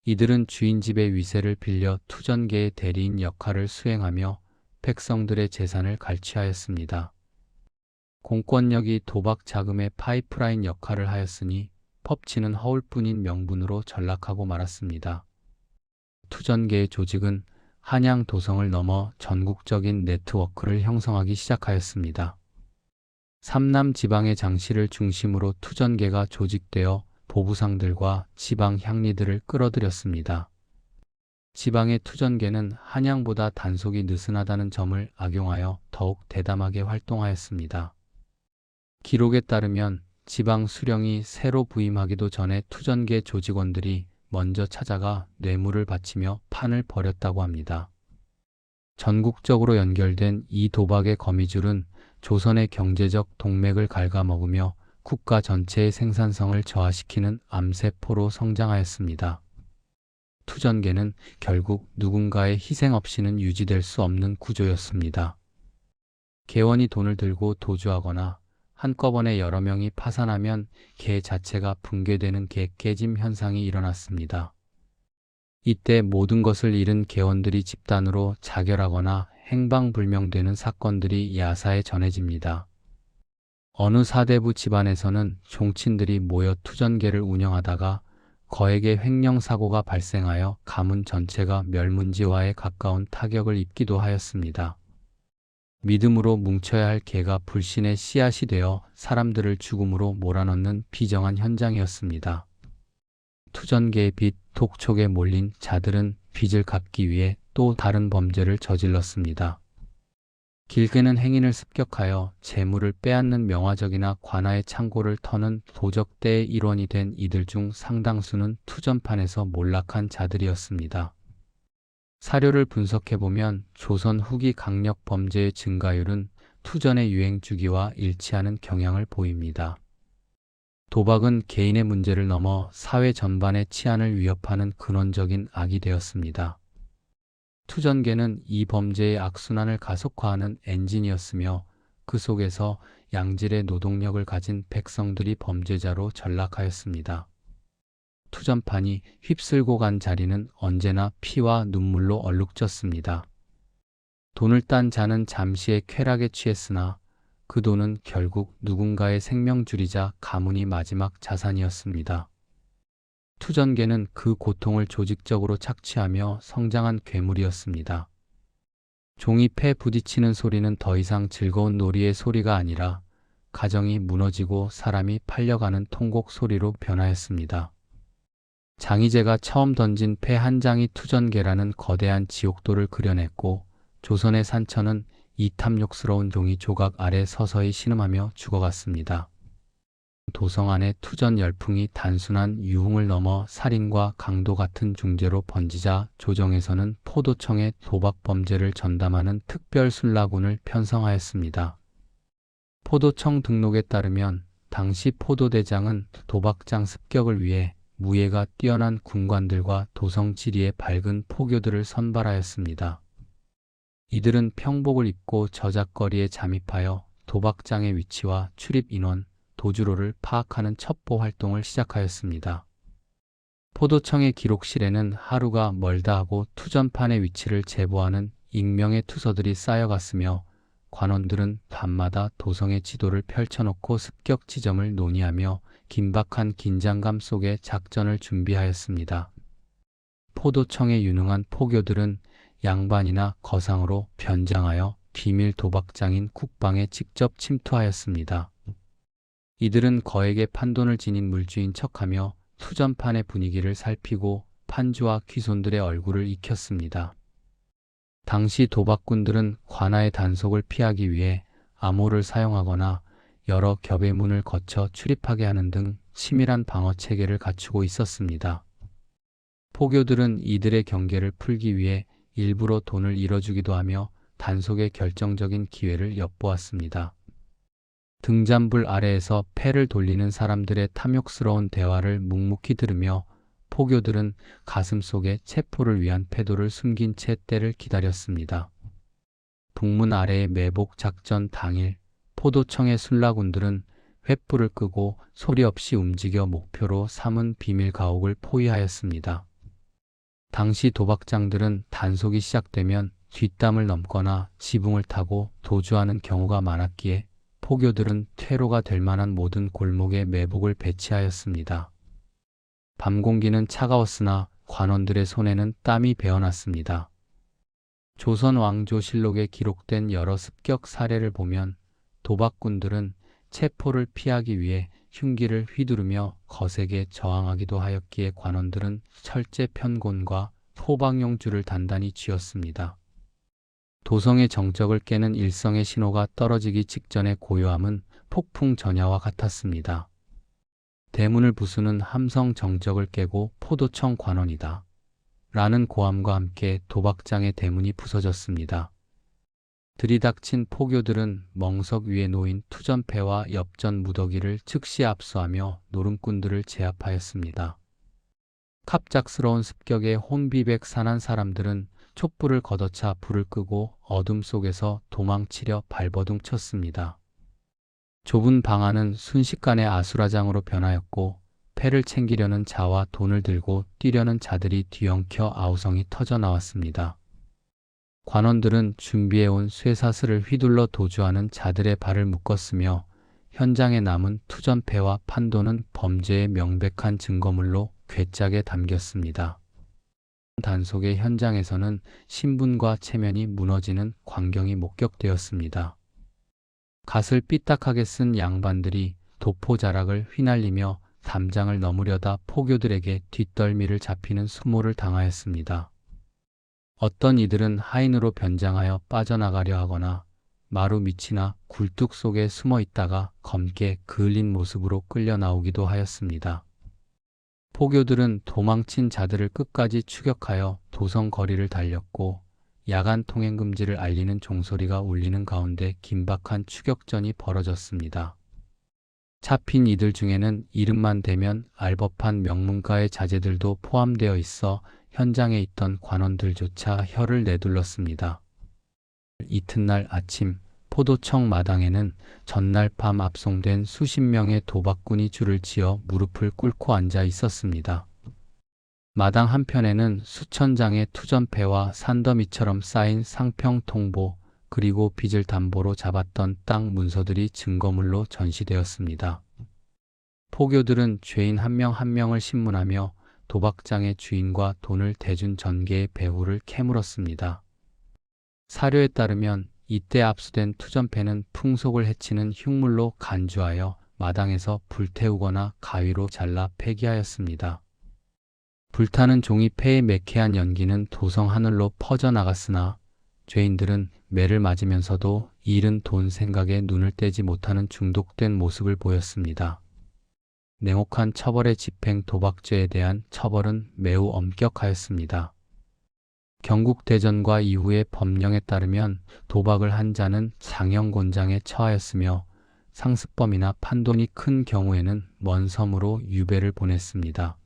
이들은 주인 집의 위세를 빌려 투전계의 대리인 역할을 수행하며 백성들의 재산을 갈취하였습니다. 공권력이 도박 자금의 파이프라인 역할을 하였으니 펍치는 허울뿐인 명분으로 전락하고 말았습니다. 투전계의 조직은 한양 도성을 넘어 전국적인 네트워크를 형성하기 시작하였습니다. 삼남 지방의 장씨를 중심으로 투전계가 조직되어 보부상들과 지방 향리들을 끌어들였습니다. 지방의 투전계는 한양보다 단속이 느슨하다는 점을 악용하여 더욱 대담하게 활동하였습니다. 기록에 따르면 지방 수령이 새로 부임하기도 전에 투전계 조직원들이 먼저 찾아가 뇌물을 바치며 판을 벌였다고 합니다. 전국적으로 연결된 이 도박의 거미줄은 조선의 경제적 동맥을 갉아먹으며 국가 전체의 생산성을 저하시키는 암세포로 성장하였습니다. 투전계는 결국 누군가의 희생 없이는 유지될 수 없는 구조였습니다. 개원이 돈을 들고 도주하거나 한꺼번에 여러 명이 파산하면 개 자체가 붕괴되는 개깨짐 현상이 일어났습니다. 이때 모든 것을 잃은 개원들이 집단으로 자결하거나 행방불명되는 사건들이 야사에 전해집니다. 어느 사대부 집안에서는 종친들이 모여 투전계를 운영하다가 거액의 횡령사고가 발생하여 가문 전체가 멸문지화에 가까운 타격을 입기도 하였습니다. 믿음으로 뭉쳐야 할 개가 불신의 씨앗이 되어 사람들을 죽음으로 몰아넣는 비정한 현장이었습니다. 투전계의 빚, 독촉에 몰린 자들은 빚을 갚기 위해 또 다른 범죄를 저질렀습니다. 길게는 행인을 습격하여 재물을 빼앗는 명화적이나 관아의 창고를 터는 도적대의 일원이 된 이들 중 상당수는 투전판에서 몰락한 자들이었습니다. 사료를 분석해보면 조선 후기 강력 범죄의 증가율은 투전의 유행 주기와 일치하는 경향을 보입니다. 도박은 개인의 문제를 넘어 사회 전반의 치안을 위협하는 근원적인 악이 되었습니다. 투전계는 이 범죄의 악순환을 가속화하는 엔진이었으며 그 속에서 양질의 노동력을 가진 백성들이 범죄자로 전락하였습니다. 투전판이 휩쓸고 간 자리는 언제나 피와 눈물로 얼룩졌습니다. 돈을 딴 자는 잠시의 쾌락에 취했으나 그 돈은 결국 누군가의 생명줄이자 가문이 마지막 자산이었습니다. 투전계는 그 고통을 조직적으로 착취하며 성장한 괴물이었습니다. 종이 패 부딪히는 소리는 더 이상 즐거운 놀이의 소리가 아니라 가정이 무너지고 사람이 팔려가는 통곡 소리로 변하였습니다. 장희재가 처음 던진 패 한 장이 투전계라는 거대한 지옥도를 그려냈고 조선의 산천은 이 탐욕스러운 종이 조각 아래 서서히 신음하며 죽어갔습니다. 도성 안의 투전 열풍이 단순한 유흥을 넘어 살인과 강도 같은 중죄로 번지자 조정에서는 포도청에 도박 범죄를 전담하는 특별 순라군을 편성하였습니다. 포도청 등록에 따르면 당시 포도대장은 도박장 습격을 위해 무예가 뛰어난 군관들과 도성 지리의 밝은 포교들을 선발하였습니다. 이들은 평복을 입고 저작거리에 잠입하여 도박장의 위치와 출입 인원, 도주로를 파악하는 첩보 활동을 시작하였습니다. 포도청의 기록실에는 하루가 멀다 하고 투전판의 위치를 제보하는 익명의 투서들이 쌓여갔으며 관원들은 밤마다 도성의 지도를 펼쳐놓고 습격 지점을 논의하며 긴박한 긴장감 속에 작전을 준비하였습니다. 포도청에 유능한 포교들은 양반이나 거상으로 변장하여 비밀 도박장인 국방에 직접 침투하였습니다. 이들은 거액의 판돈을 지닌 물주인 척하며 투전판의 분위기를 살피고 판주와 귀손들의 얼굴을 익혔습니다. 당시 도박꾼들은 관아의 단속을 피하기 위해 암호를 사용하거나 여러 겹의 문을 거쳐 출입하게 하는 등 치밀한 방어 체계를 갖추고 있었습니다. 포교들은 이들의 경계를 풀기 위해 일부러 돈을 잃어주기도 하며 단속의 결정적인 기회를 엿보았습니다. 등잔불 아래에서 패를 돌리는 사람들의 탐욕스러운 대화를 묵묵히 들으며 포교들은 가슴속에 체포를 위한 패도를 숨긴 채 때를 기다렸습니다. 북문 아래의 매복 작전 당일 포도청의 순라군들은 횃불을 끄고 소리 없이 움직여 목표로 삼은 비밀 가옥을 포위하였습니다. 당시 도박장들은 단속이 시작되면 뒷담을 넘거나 지붕을 타고 도주하는 경우가 많았기에 포교들은 퇴로가 될 만한 모든 골목에 매복을 배치하였습니다. 밤 공기는 차가웠으나 관원들의 손에는 땀이 배어났습니다. 조선 왕조실록에 기록된 여러 습격 사례를 보면 도박꾼들은 체포를 피하기 위해 흉기를 휘두르며 거세게 저항하기도 하였기에 관원들은 철제 편곤과 포방용 줄을 단단히 쥐었습니다. 도성의 정적을 깨는 일성의 신호가 떨어지기 직전의 고요함은 폭풍 전야와 같았습니다. 대문을 부수는 함성 정적을 깨고 포도청 관원이다. 라는 고함과 함께 도박장의 대문이 부서졌습니다. 들이닥친 포교들은 멍석 위에 놓인 투전패와 엽전 무더기를 즉시 압수하며 노름꾼들을 제압하였습니다. 갑작스러운 습격에 혼비백산한 사람들은 촛불을 걷어차 불을 끄고 어둠 속에서 도망치려 발버둥 쳤습니다. 좁은 방 안은 순식간에 아수라장으로 변하였고 패를 챙기려는 자와 돈을 들고 뛰려는 자들이 뒤엉켜 아우성이 터져 나왔습니다. 관원들은 준비해온 쇠사슬을 휘둘러 도주하는 자들의 발을 묶었으며 현장에 남은 투전패와 판도는 범죄의 명백한 증거물로 괴짝에 담겼습니다. 단속의 현장에서는 신분과 체면이 무너지는 광경이 목격되었습니다. 갓을 삐딱하게 쓴 양반들이 도포자락을 휘날리며 담장을 넘으려다 포교들에게 뒷덜미를 잡히는 수모를 당하였습니다. 어떤 이들은 하인으로 변장하여 빠져나가려 하거나 마루 밑이나 굴뚝 속에 숨어 있다가 검게 그을린 모습으로 끌려 나오기도 하였습니다. 포교들은 도망친 자들을 끝까지 추격하여 도성 거리를 달렸고 야간 통행 금지를 알리는 종소리가 울리는 가운데 긴박한 추격전이 벌어졌습니다. 잡힌 이들 중에는 이름만 대면 알 법한 명문가의 자제들도 포함되어 있어 현장에 있던 관원들조차 혀를 내둘렀습니다. 이튿날 아침 포도청 마당에는 전날 밤 압송된 수십 명의 도박꾼이 줄을 지어 무릎을 꿇고 앉아 있었습니다. 마당 한편에는 수천 장의 투전패와 산더미처럼 쌓인 상평 통보 그리고 빚을 담보로 잡았던 땅 문서들이 증거물로 전시되었습니다. 포교들은 죄인 한 명 한 명을 신문하며 도박장의 주인과 돈을 대준 전계의 배후를 캐물었습니다. 사료에 따르면 이때 압수된 투전패는 풍속을 해치는 흉물로 간주하여 마당에서 불태우거나 가위로 잘라 폐기하였습니다. 불타는 종이 폐의 매캐한 연기는 도성 하늘로 퍼져나갔으나 죄인들은 매를 맞으면서도 잃은 돈 생각에 눈을 떼지 못하는 중독된 모습을 보였습니다. 냉혹한 처벌의 집행 도박죄에 대한 처벌은 매우 엄격하였습니다. 경국대전과 이후의 법령에 따르면 도박을 한 자는 장형곤장에 처하였으며 상습범이나 판돈이 큰 경우에는 먼 섬으로 유배를 보냈습니다.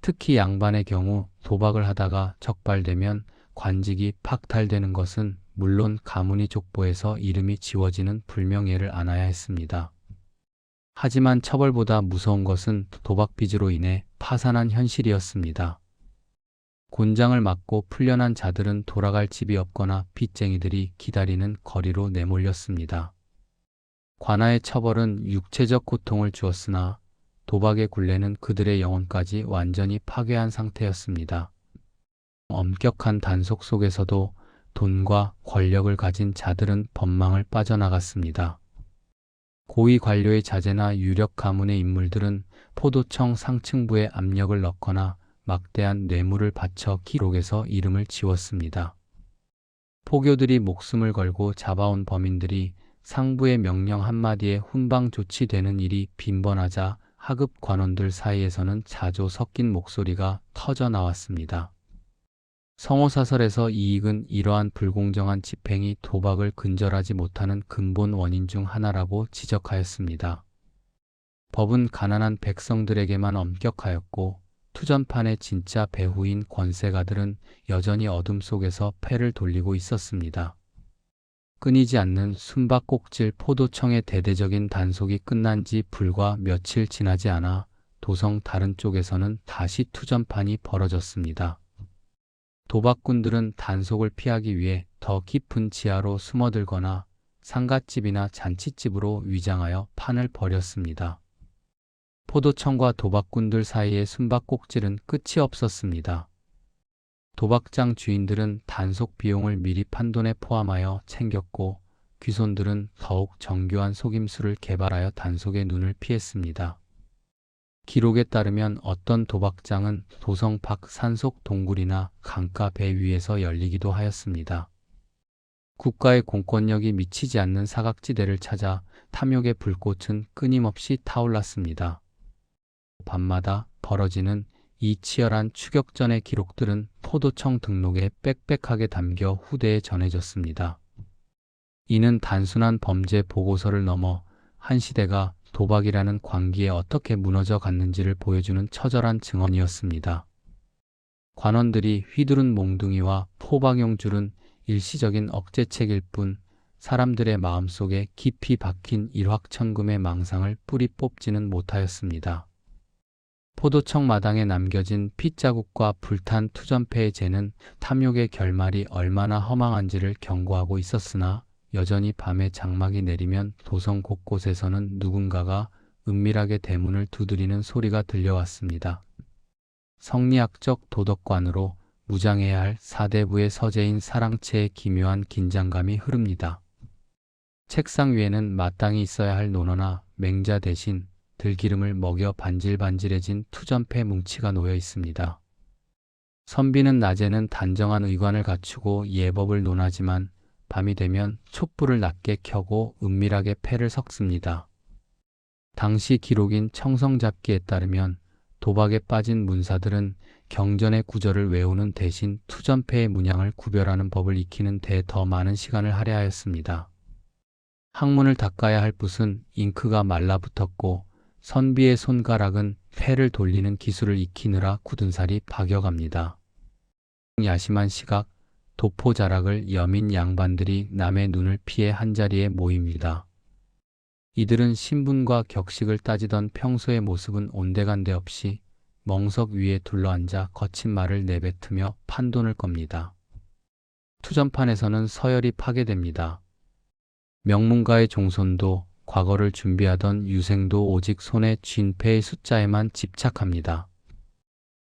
특히 양반의 경우 도박을 하다가 적발되면 관직이 박탈되는 것은 물론 가문이 족보에서 이름이 지워지는 불명예를 안아야 했습니다. 하지만 처벌보다 무서운 것은 도박빚으로 인해 파산한 현실이었습니다. 곤장을 맞고 풀려난 자들은 돌아갈 집이 없거나 빚쟁이들이 기다리는 거리로 내몰렸습니다. 관아의 처벌은 육체적 고통을 주었으나 도박의 굴레는 그들의 영혼까지 완전히 파괴한 상태였습니다. 엄격한 단속 속에서도 돈과 권력을 가진 자들은 법망을 빠져나갔습니다. 고위 관료의 자제나 유력 가문의 인물들은 포도청 상층부에 압력을 넣거나 막대한 뇌물을 바쳐 기록에서 이름을 지웠습니다. 포교들이 목숨을 걸고 잡아온 범인들이 상부의 명령 한마디에 훈방 조치되는 일이 빈번하자 하급 관원들 사이에서는 자조 섞인 목소리가 터져 나왔습니다. 성호사설에서 이익은 이러한 불공정한 집행이 도박을 근절하지 못하는 근본 원인 중 하나라고 지적하였습니다. 법은 가난한 백성들에게만 엄격하였고 투전판의 진짜 배후인 권세가들은 여전히 어둠 속에서 패를 돌리고 있었습니다. 끊이지 않는 숨바꼭질 포도청의 대대적인 단속이 끝난 지 불과 며칠 지나지 않아 도성 다른 쪽에서는 다시 투전판이 벌어졌습니다. 도박꾼들은 단속을 피하기 위해 더 깊은 지하로 숨어들거나 상갓집이나 잔칫집으로 위장하여 판을 벌였습니다. 포도청과 도박꾼들 사이의 숨바꼭질은 끝이 없었습니다. 도박장 주인들은 단속 비용을 미리 판돈에 포함하여 챙겼고 귀손들은 더욱 정교한 속임수를 개발하여 단속의 눈을 피했습니다. 기록에 따르면 어떤 도박장은 도성 밖 산속 동굴이나 강가 배 위에서 열리기도 하였습니다. 국가의 공권력이 미치지 않는 사각지대를 찾아 탐욕의 불꽃은 끊임없이 타올랐습니다. 밤마다 벌어지는 이 치열한 추격전의 기록들은 포도청 등록에 빽빽하게 담겨 후대에 전해졌습니다. 이는 단순한 범죄 보고서를 넘어 한 시대가 도박이라는 광기에 어떻게 무너져 갔는지를 보여주는 처절한 증언이었습니다. 관원들이 휘두른 몽둥이와 포박용 줄은 일시적인 억제책일 뿐 사람들의 마음속에 깊이 박힌 일확천금의 망상을 뿌리 뽑지는 못하였습니다. 포도청 마당에 남겨진 핏자국과 불탄 투전패의 재는 탐욕의 결말이 얼마나 허망한지를 경고하고 있었으나 여전히 밤에 장막이 내리면 도성 곳곳에서는 누군가가 은밀하게 대문을 두드리는 소리가 들려왔습니다. 성리학적 도덕관으로 무장해야 할 사대부의 서재인 사랑채의 기묘한 긴장감이 흐릅니다. 책상 위에는 마땅히 있어야 할 논어나 맹자 대신 들기름을 먹여 반질반질해진 투전패 뭉치가 놓여 있습니다. 선비는 낮에는 단정한 의관을 갖추고 예법을 논하지만 밤이 되면 촛불을 낮게 켜고 은밀하게 패를 섞습니다. 당시 기록인 청성잡기에 따르면 도박에 빠진 문사들은 경전의 구절을 외우는 대신 투전패의 문양을 구별하는 법을 익히는 데 더 많은 시간을 할애하였습니다. 학문을 닦아야 할 붓은 잉크가 말라붙었고 선비의 손가락은 패를 돌리는 기술을 익히느라 굳은 살이 박여갑니다. 야심한 시각, 도포자락을 여민 양반들이 남의 눈을 피해 한자리에 모입니다. 이들은 신분과 격식을 따지던 평소의 모습은 온데간데 없이 멍석 위에 둘러앉아 거친 말을 내뱉으며 판돈을 겁니다. 투전판에서는 서열이 파괴됩니다. 명문가의 종손도 과거를 준비하던 유생도 오직 손에 쥔 패의 숫자에만 집착합니다.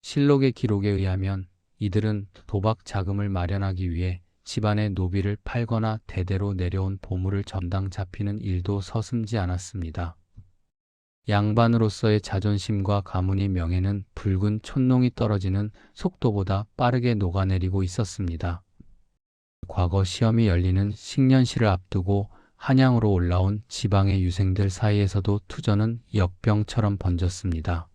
실록의 기록에 의하면 이들은 도박 자금을 마련하기 위해 집안의 노비를 팔거나 대대로 내려온 보물을 전당 잡히는 일도 서슴지 않았습니다. 양반으로서의 자존심과 가문의 명예는 붉은 촛농이 떨어지는 속도보다 빠르게 녹아내리고 있었습니다. 과거 시험이 열리는 식년시를 앞두고 한양으로 올라온 지방의 유생들 사이에서도 투전은 역병처럼 번졌습니다.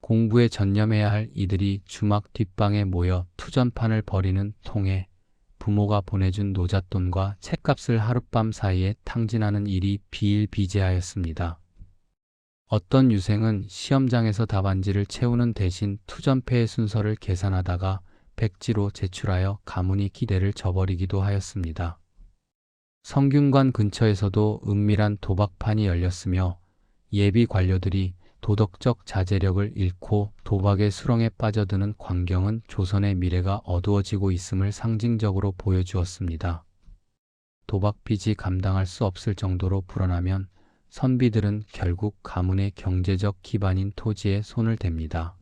공부에 전념해야 할 이들이 주막 뒷방에 모여 투전판을 벌이는 통에 부모가 보내준 노잣돈과 책값을 하룻밤 사이에 탕진하는 일이 비일비재하였습니다. 어떤 유생은 시험장에서 답안지를 채우는 대신 투전패의 순서를 계산하다가 백지로 제출하여 가문의 기대를 저버리기도 하였습니다. 성균관 근처에서도 은밀한 도박판이 열렸으며 예비 관료들이 도덕적 자제력을 잃고 도박의 수렁에 빠져드는 광경은 조선의 미래가 어두워지고 있음을 상징적으로 보여주었습니다. 도박 빚이 감당할 수 없을 정도로 불어나면 선비들은 결국 가문의 경제적 기반인 토지에 손을 댑니다.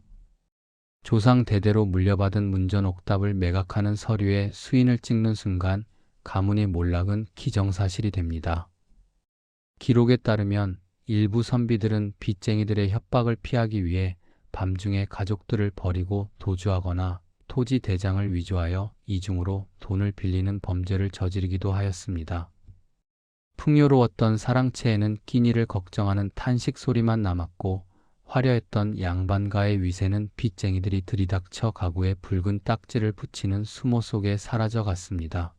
조상 대대로 물려받은 문전옥답을 매각하는 서류에 수인을 찍는 순간 가문의 몰락은 기정사실이 됩니다. 기록에 따르면 일부 선비들은 빚쟁이들의 협박을 피하기 위해 밤중에 가족들을 버리고 도주하거나 토지 대장을 위조하여 이중으로 돈을 빌리는 범죄를 저지르기도 하였습니다. 풍요로웠던 사랑채에는 끼니를 걱정하는 탄식 소리만 남았고 화려했던 양반가의 위세는 빚쟁이들이 들이닥쳐 가구에 붉은 딱지를 붙이는 수모 속에 사라져 갔습니다.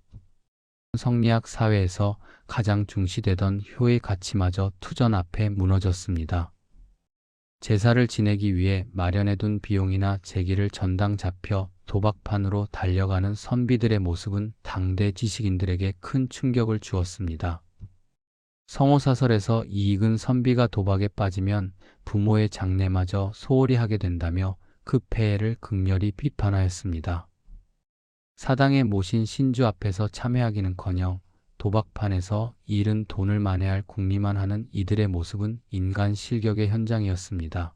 성리학 사회에서 가장 중시되던 효의 가치마저 투전 앞에 무너졌습니다. 제사를 지내기 위해 마련해둔 비용이나 제기를 전당 잡혀 도박판으로 달려가는 선비들의 모습은 당대 지식인들에게 큰 충격을 주었습니다. 성호사설에서 이익은 선비가 도박에 빠지면 부모의 장례마저 소홀히 하게 된다며 그 폐해를 극렬히 비판하였습니다. 사당에 모신 신주 앞에서 참회하기는커녕 도박판에서 잃은 돈을 만회할 궁리만 하는 이들의 모습은 인간 실격의 현장이었습니다.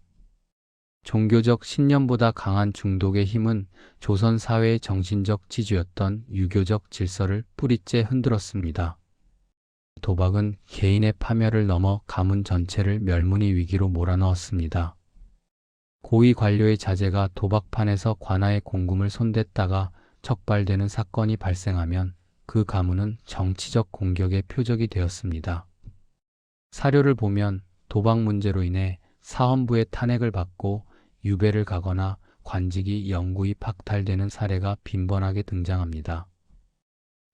종교적 신념보다 강한 중독의 힘은 조선 사회의 정신적 지주였던 유교적 질서를 뿌리째 흔들었습니다. 도박은 개인의 파멸을 넘어 가문 전체를 멸문의 위기로 몰아넣었습니다. 고위 관료의 자제가 도박판에서 관아의 공금을 손댔다가 적발되는 사건이 발생하면 그 가문은 정치적 공격의 표적이 되었습니다. 사료를 보면 도박 문제로 인해 사헌부의 탄핵을 받고 유배를 가거나 관직이 영구히 박탈되는 사례가 빈번하게 등장합니다.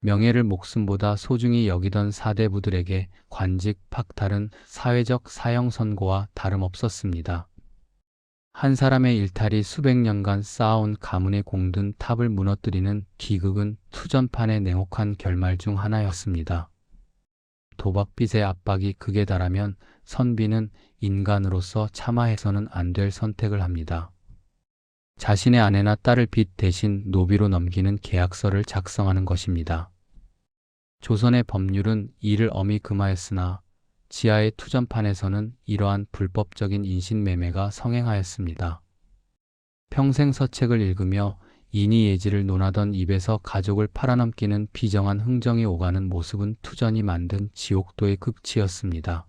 명예를 목숨보다 소중히 여기던 사대부들에게 관직 박탈은 사회적 사형 선고와 다름없었습니다. 한 사람의 일탈이 수백 년간 쌓아온 가문의 공든 탑을 무너뜨리는 비극은 투전판의 냉혹한 결말 중 하나였습니다. 도박빚의 압박이 극에 달하면 선비는 인간으로서 차마해서는 안 될 선택을 합니다. 자신의 아내나 딸을 빚 대신 노비로 넘기는 계약서를 작성하는 것입니다. 조선의 법률은 이를 엄히 금하였으나 지하의 투전판에서는 이러한 불법적인 인신매매가 성행하였습니다. 평생 서책을 읽으며 인의예지를 논하던 입에서 가족을 팔아넘기는 비정한 흥정이 오가는 모습은 투전이 만든 지옥도의 극치였습니다.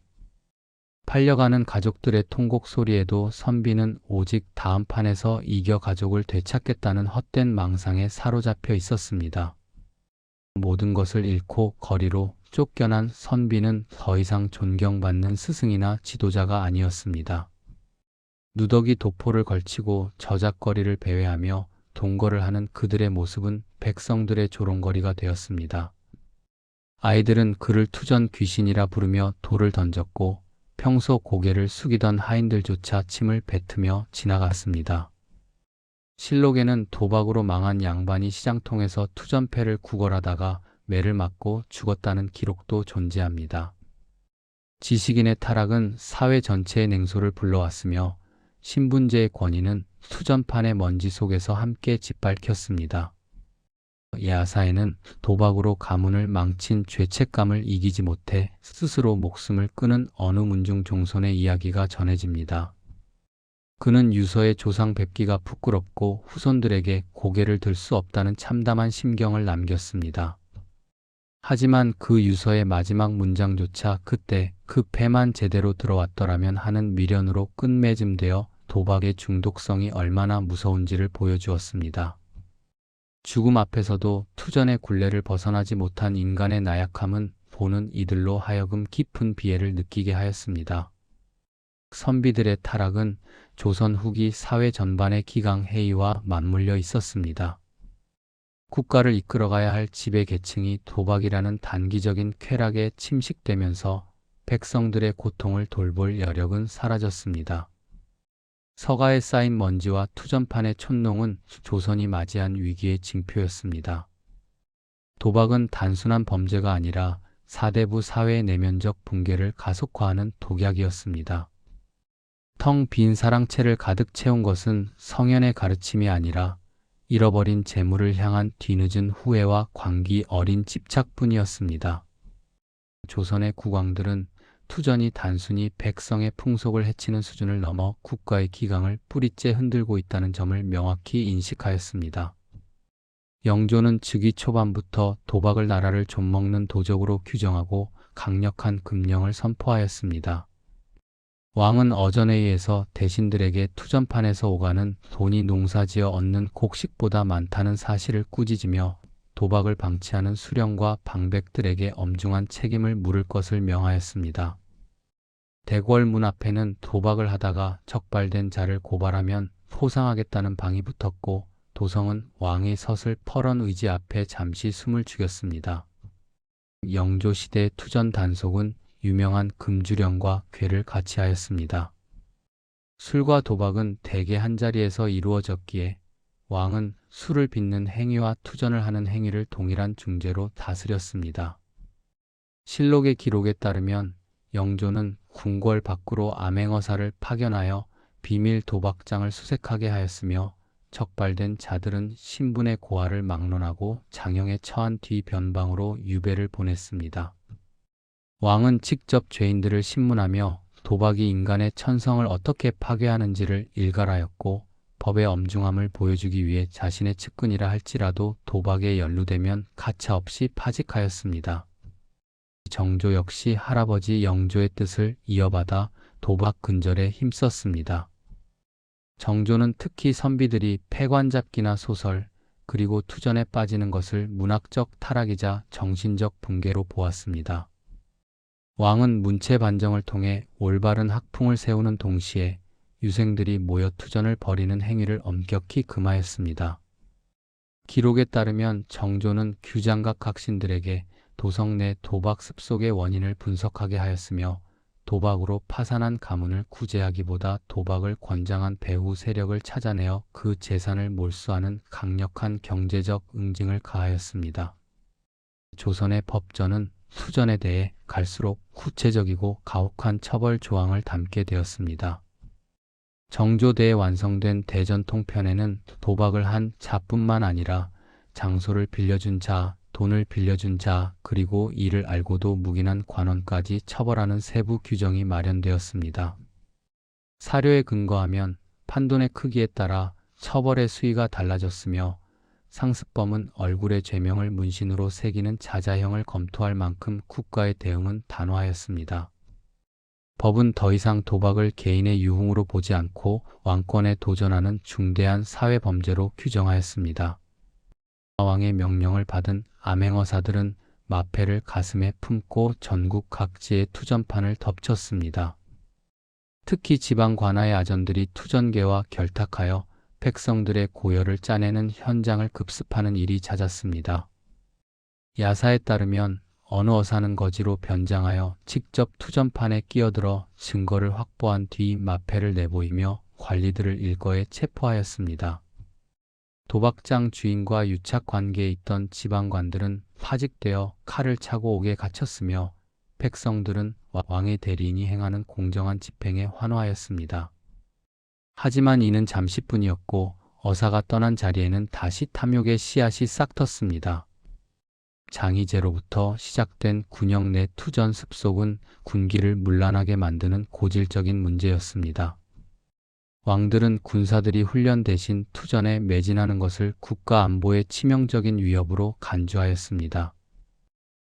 팔려가는 가족들의 통곡 소리에도 선비는 오직 다음 판에서 이겨 가족을 되찾겠다는 헛된 망상에 사로잡혀 있었습니다. 모든 것을 잃고 거리로 쫓겨난 선비는 더 이상 존경받는 스승이나 지도자가 아니었습니다. 누더기 도포를 걸치고 저작거리를 배회하며 동거를 하는 그들의 모습은 백성들의 조롱거리가 되었습니다. 아이들은 그를 투전 귀신이라 부르며 돌을 던졌고 평소 고개를 숙이던 하인들조차 침을 뱉으며 지나갔습니다. 실록에는 도박으로 망한 양반이 시장통에서 투전패를 구걸하다가 매를 맞고 죽었다는 기록도 존재합니다. 지식인의 타락은 사회 전체의 냉소를 불러왔으며 신분제의 권위는 투전판의 먼지 속에서 함께 짓밟혔습니다. 야사에는 도박으로 가문을 망친 죄책감을 이기지 못해 스스로 목숨을 끊은 어느 문중 종손의 이야기가 전해집니다. 그는 유서의 조상 뵙기가 부끄럽고 후손들에게 고개를 들 수 없다는 참담한 심경을 남겼습니다. 하지만 그 유서의 마지막 문장조차 그때 그 패만 제대로 들어왔더라면 하는 미련으로 끝맺음되어 도박의 중독성이 얼마나 무서운지를 보여주었습니다. 죽음 앞에서도 투전의 굴레를 벗어나지 못한 인간의 나약함은 보는 이들로 하여금 깊은 비애를 느끼게 하였습니다. 선비들의 타락은 조선 후기 사회 전반의 기강해이와 맞물려 있었습니다. 국가를 이끌어가야 할 지배계층이 도박이라는 단기적인 쾌락에 침식되면서 백성들의 고통을 돌볼 여력은 사라졌습니다. 서가에 쌓인 먼지와 투전판의 촌농은 조선이 맞이한 위기의 징표였습니다. 도박은 단순한 범죄가 아니라 사대부 사회의 내면적 붕괴를 가속화하는 독약이었습니다. 텅 빈 사랑채를 가득 채운 것은 성현의 가르침이 아니라 잃어버린 재물을 향한 뒤늦은 후회와 광기 어린 집착뿐이었습니다. 조선의 국왕들은 투전이 단순히 백성의 풍속을 해치는 수준을 넘어 국가의 기강을 뿌리째 흔들고 있다는 점을 명확히 인식하였습니다. 영조는 즉위 초반부터 도박을 나라를 좀먹는 도적으로 규정하고 강력한 금령을 선포하였습니다. 왕은 어전회의에서 대신들에게 투전판에서 오가는 돈이 농사지어 얻는 곡식보다 많다는 사실을 꾸짖으며 도박을 방치하는 수령과 방백들에게 엄중한 책임을 물을 것을 명하였습니다. 대궐 문 앞에는 도박을 하다가 적발된 자를 고발하면 포상하겠다는 방이 붙었고 도성은 왕의 섰을 퍼런 의지 앞에 잠시 숨을 죽였습니다. 영조 시대의 투전 단속은 유명한 금주령과 궤를 같이 하였습니다. 술과 도박은 대개 한자리에서 이루어졌기에 왕은 술을 빚는 행위와 투전을 하는 행위를 동일한 중죄로 다스렸습니다. 실록의 기록에 따르면 영조는 궁궐 밖으로 암행어사를 파견하여 비밀 도박장을 수색하게 하였으며 적발된 자들은 신분의 고하를 막론하고 장형에 처한 뒤 변방으로 유배를 보냈습니다. 왕은 직접 죄인들을 신문하며 도박이 인간의 천성을 어떻게 파괴하는지를 일갈하였고 법의 엄중함을 보여주기 위해 자신의 측근이라 할지라도 도박에 연루되면 가차없이 파직하였습니다. 정조 역시 할아버지 영조의 뜻을 이어받아 도박 근절에 힘썼습니다. 정조는 특히 선비들이 패관잡기나 소설, 그리고 투전에 빠지는 것을 문학적 타락이자 정신적 붕괴로 보았습니다. 왕은 문체 반정을 통해 올바른 학풍을 세우는 동시에 유생들이 모여 투전을 벌이는 행위를 엄격히 금하였습니다. 기록에 따르면 정조는 규장각 각신들에게 도성 내 도박 습속의 원인을 분석하게 하였으며 도박으로 파산한 가문을 구제하기보다 도박을 권장한 배후 세력을 찾아내어 그 재산을 몰수하는 강력한 경제적 응징을 가하였습니다. 조선의 법전은 투전에 대해 갈수록 구체적이고 가혹한 처벌 조항을 담게 되었습니다. 정조대에 완성된 대전통편에는 도박을 한 자뿐만 아니라 장소를 빌려준 자, 돈을 빌려준 자, 그리고 이를 알고도 묵인한 관원까지 처벌하는 세부 규정이 마련되었습니다. 사료에 근거하면 판돈의 크기에 따라 처벌의 수위가 달라졌으며 상습범은 얼굴에 죄명을 문신으로 새기는 자자형을 검토할 만큼 국가의 대응은 단호하였습니다. 법은 더 이상 도박을 개인의 유흥으로 보지 않고 왕권에 도전하는 중대한 사회범죄로 규정하였습니다. 왕의 명령을 받은 암행어사들은 마패를 가슴에 품고 전국 각지의 투전판을 덮쳤습니다. 특히 지방 관아의 아전들이 투전계와 결탁하여 백성들의 고열을 짜내는 현장을 급습하는 일이 잦았습니다. 야사에 따르면 어느 어사는 거지로 변장하여 직접 투전판에 끼어들어 증거를 확보한 뒤 마패를 내보이며 관리들을 일거에 체포하였습니다. 도박장 주인과 유착 관계에 있던 지방관들은 파직되어 칼을 차고 옥에 갇혔으며 백성들은 왕의 대리인이 행하는 공정한 집행에 환호하였습니다. 하지만 이는 잠시뿐이었고 어사가 떠난 자리에는 다시 탐욕의 씨앗이 싹 텄습니다. 장희제로부터 시작된 군영 내 투전 습속은 군기를 문란하게 만드는 고질적인 문제였습니다. 왕들은 군사들이 훈련 대신 투전에 매진하는 것을 국가 안보의 치명적인 위협으로 간주하였습니다.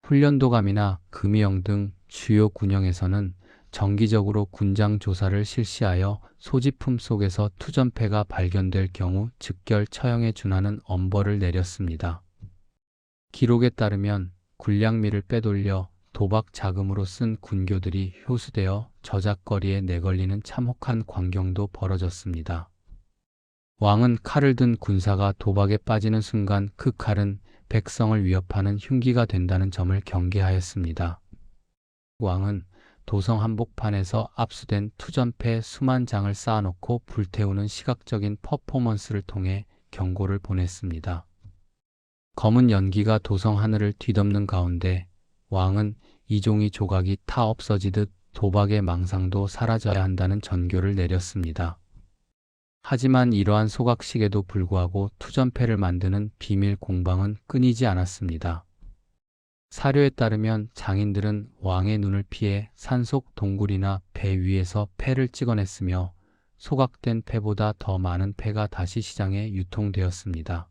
훈련도감이나 금이영 등 주요 군영에서는 정기적으로 군장 조사를 실시하여 소지품 속에서 투전패가 발견될 경우 즉결 처형에 준하는 엄벌을 내렸습니다. 기록에 따르면 군량미를 빼돌려 도박 자금으로 쓴 군교들이 효수되어 저작거리에 내걸리는 참혹한 광경도 벌어졌습니다. 왕은 칼을 든 군사가 도박에 빠지는 순간 그 칼은 백성을 위협하는 흉기가 된다는 점을 경계하였습니다. 왕은 도성 한복판에서 압수된 투전패 수만 장을 쌓아놓고 불태우는 시각적인 퍼포먼스를 통해 경고를 보냈습니다. 검은 연기가 도성 하늘을 뒤덮는 가운데 왕은 이종이 조각이 타 없어지듯 도박의 망상도 사라져야 한다는 전교를 내렸습니다. 하지만 이러한 소각식에도 불구하고 투전패를 만드는 비밀 공방은 끊이지 않았습니다. 사료에 따르면 장인들은 왕의 눈을 피해 산속 동굴이나 배 위에서 패를 찍어냈으며 소각된 패보다 더 많은 패가 다시 시장에 유통되었습니다.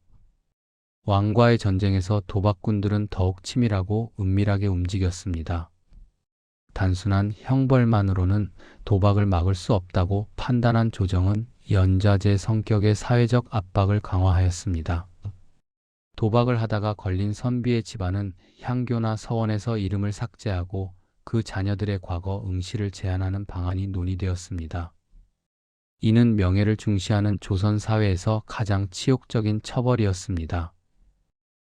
왕과의 전쟁에서 도박꾼들은 더욱 치밀하고 은밀하게 움직였습니다. 단순한 형벌만으로는 도박을 막을 수 없다고 판단한 조정은 연좌제 성격의 사회적 압박을 강화하였습니다. 도박을 하다가 걸린 선비의 집안은 향교나 서원에서 이름을 삭제하고 그 자녀들의 과거 응시를 제한하는 방안이 논의되었습니다. 이는 명예를 중시하는 조선 사회에서 가장 치욕적인 처벌이었습니다.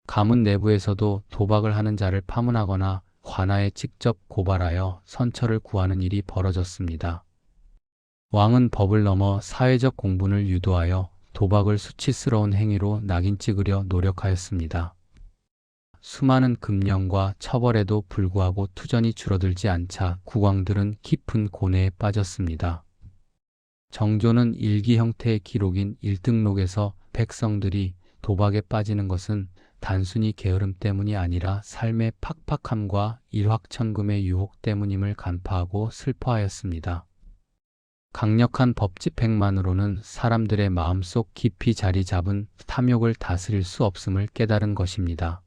가문 내부에서도 도박을 하는 자를 파문하거나 관아에 직접 고발하여 선처를 구하는 일이 벌어졌습니다. 왕은 법을 넘어 사회적 공분을 유도하여 도박을 수치스러운 행위로 낙인 찍으려 노력하였습니다. 수많은 금령과 처벌에도 불구하고 투전이 줄어들지 않자 국왕들은 깊은 고뇌에 빠졌습니다. 정조는 일기 형태의 기록인 일등록에서 백성들이 도박에 빠지는 것은 단순히 게으름 때문이 아니라 삶의 팍팍함과 일확천금의 유혹 때문임을 간파하고 슬퍼하였습니다. 강력한 법 집행만으로는 사람들의 마음속 깊이 자리 잡은 탐욕을 다스릴 수 없음을 깨달은 것입니다.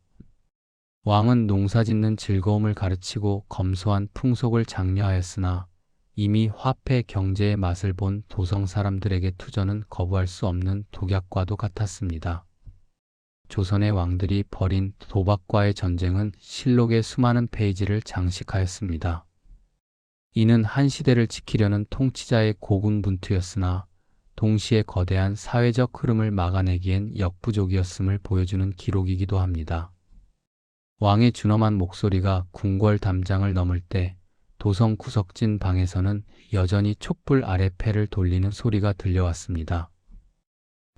왕은 농사짓는 즐거움을 가르치고 검소한 풍속을 장려하였으나 이미 화폐 경제의 맛을 본 도성 사람들에게 투전은 거부할 수 없는 독약과도 같았습니다. 조선의 왕들이 벌인 도박과의 전쟁은 실록의 수많은 페이지를 장식하였습니다. 이는 한 시대를 지키려는 통치자의 고군분투였으나 동시에 거대한 사회적 흐름을 막아내기엔 역부족이었음을 보여주는 기록이기도 합니다. 왕의 준엄한 목소리가 궁궐 담장을 넘을 때 도성 구석진 방에서는 여전히 촛불 아래 패를 돌리는 소리가 들려왔습니다.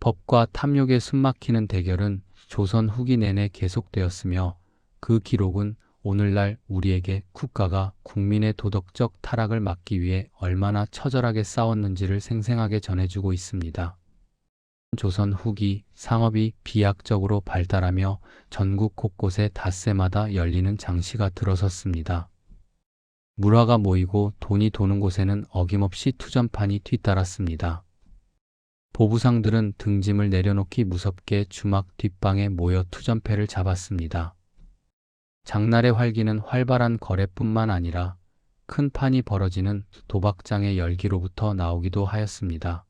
법과 탐욕의 숨막히는 대결은 조선 후기 내내 계속되었으며 그 기록은 오늘날 우리에게 국가가 국민의 도덕적 타락을 막기 위해 얼마나 처절하게 싸웠는지를 생생하게 전해주고 있습니다. 조선 후기 상업이 비약적으로 발달하며 전국 곳곳에 닷새마다 열리는 장시가 들어섰습니다. 물화가 모이고 돈이 도는 곳에는 어김없이 투전판이 뒤따랐습니다. 보부상들은 등짐을 내려놓기 무섭게 주막 뒷방에 모여 투전패를 잡았습니다. 장날의 활기는 활발한 거래뿐만 아니라 큰 판이 벌어지는 도박장의 열기로부터 나오기도 하였습니다.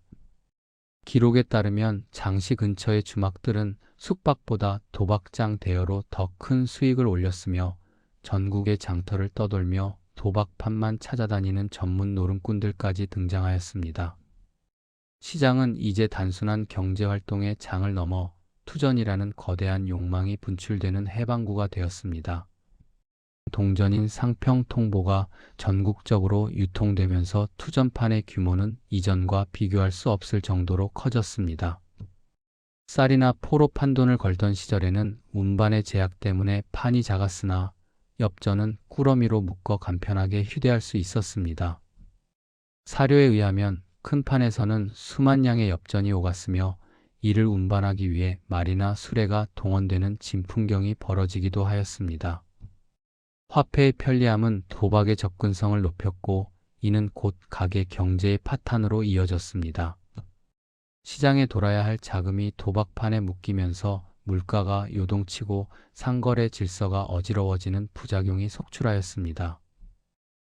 기록에 따르면 장시 근처의 주막들은 숙박보다 도박장 대여로 더 큰 수익을 올렸으며 전국의 장터를 떠돌며 도박판만 찾아다니는 전문 노름꾼들까지 등장하였습니다. 시장은 이제 단순한 경제활동의 장을 넘어 투전이라는 거대한 욕망이 분출되는 해방구가 되었습니다. 동전인 상평통보가 전국적으로 유통되면서 투전판의 규모는 이전과 비교할 수 없을 정도로 커졌습니다. 쌀이나 포로 판돈을 걸던 시절에는 운반의 제약 때문에 판이 작았으나 엽전은 꾸러미로 묶어 간편하게 휴대할 수 있었습니다. 사료에 의하면 큰 판에서는 수만 양의 엽전이 오갔으며 이를 운반하기 위해 말이나 수레가 동원되는 진풍경이 벌어지기도 하였습니다. 화폐의 편리함은 도박의 접근성을 높였고 이는 곧 가계 경제의 파탄으로 이어졌습니다. 시장에 돌아야 할 자금이 도박판에 묶이면서 물가가 요동치고 상거래 질서가 어지러워지는 부작용이 속출하였습니다.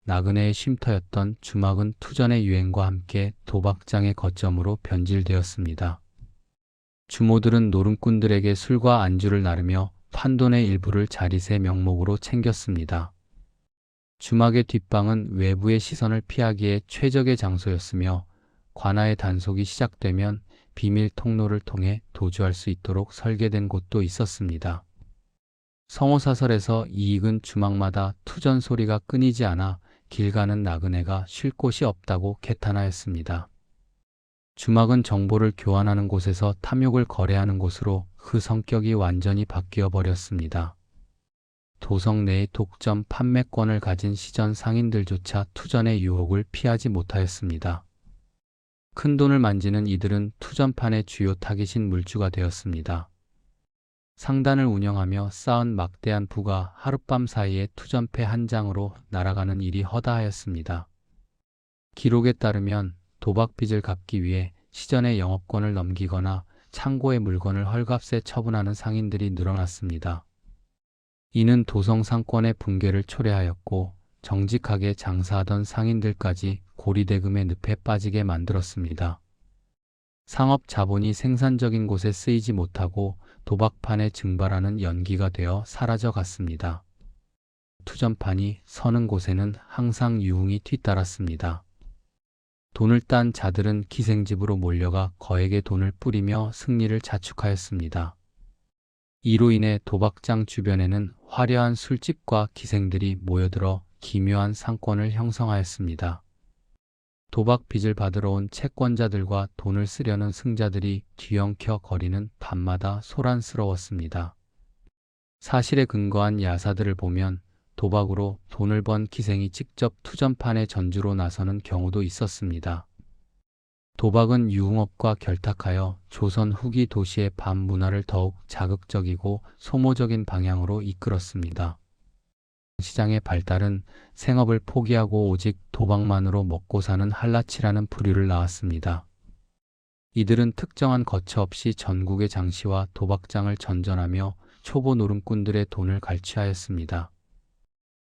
나그네의 쉼터였던 주막은 투전의 유행과 함께 도박장의 거점으로 변질되었습니다. 주모들은 노름꾼들에게 술과 안주를 나르며 판돈의 일부를 자릿의 명목으로 챙겼습니다. 주막의 뒷방은 외부의 시선을 피하기에 최적의 장소였으며 관아의 단속이 시작되면 비밀 통로를 통해 도주할 수 있도록 설계된 곳도 있었습니다. 성호사설에서 이익은 주막마다 투전 소리가 끊이지 않아 길 가는 나그네가 쉴 곳이 없다고 개탄하였습니다. 주막은 정보를 교환하는 곳에서 탐욕을 거래하는 곳으로 그 성격이 완전히 바뀌어 버렸습니다. 도성 내의 독점 판매권을 가진 시전 상인들조차 투전의 유혹을 피하지 못하였습니다. 큰돈을 만지는 이들은 투전판의 주요 타깃인 물주가 되었습니다. 상단을 운영하며 쌓은 막대한 부가 하룻밤 사이에 투전패 한 장으로 날아가는 일이 허다하였습니다. 기록에 따르면 도박빚을 갚기 위해 시전의 영업권을 넘기거나 창고의 물건을 헐값에 처분하는 상인들이 늘어났습니다. 이는 도성 상권의 붕괴를 초래하였고 정직하게 장사하던 상인들까지 고리대금의 늪에 빠지게 만들었습니다. 상업 자본이 생산적인 곳에 쓰이지 못하고 도박판에 증발하는 연기가 되어 사라져 갔습니다. 투전판이 서는 곳에는 항상 유흥이 뒤따랐습니다. 돈을 딴 자들은 기생집으로 몰려가 거액의 돈을 뿌리며 승리를 자축하였습니다. 이로 인해 도박장 주변에는 화려한 술집과 기생들이 모여들어 기묘한 상권을 형성하였습니다. 도박 빚을 받으러 온 채권자들과 돈을 쓰려는 승자들이 뒤엉켜 거리는 밤마다 소란스러웠습니다. 사실에 근거한 야사들을 보면 도박으로 돈을 번 기생이 직접 투전판에 전주로 나서는 경우도 있었습니다. 도박은 유흥업과 결탁하여 조선 후기 도시의 밤 문화를 더욱 자극적이고 소모적인 방향으로 이끌었습니다. 시장의 발달은 생업을 포기하고 오직 도박만으로 먹고 사는 한라치라는 부류를 낳았습니다. 이들은 특정한 거처 없이 전국의 장시와 도박장을 전전하며 초보 노름꾼들의 돈을 갈취하였습니다.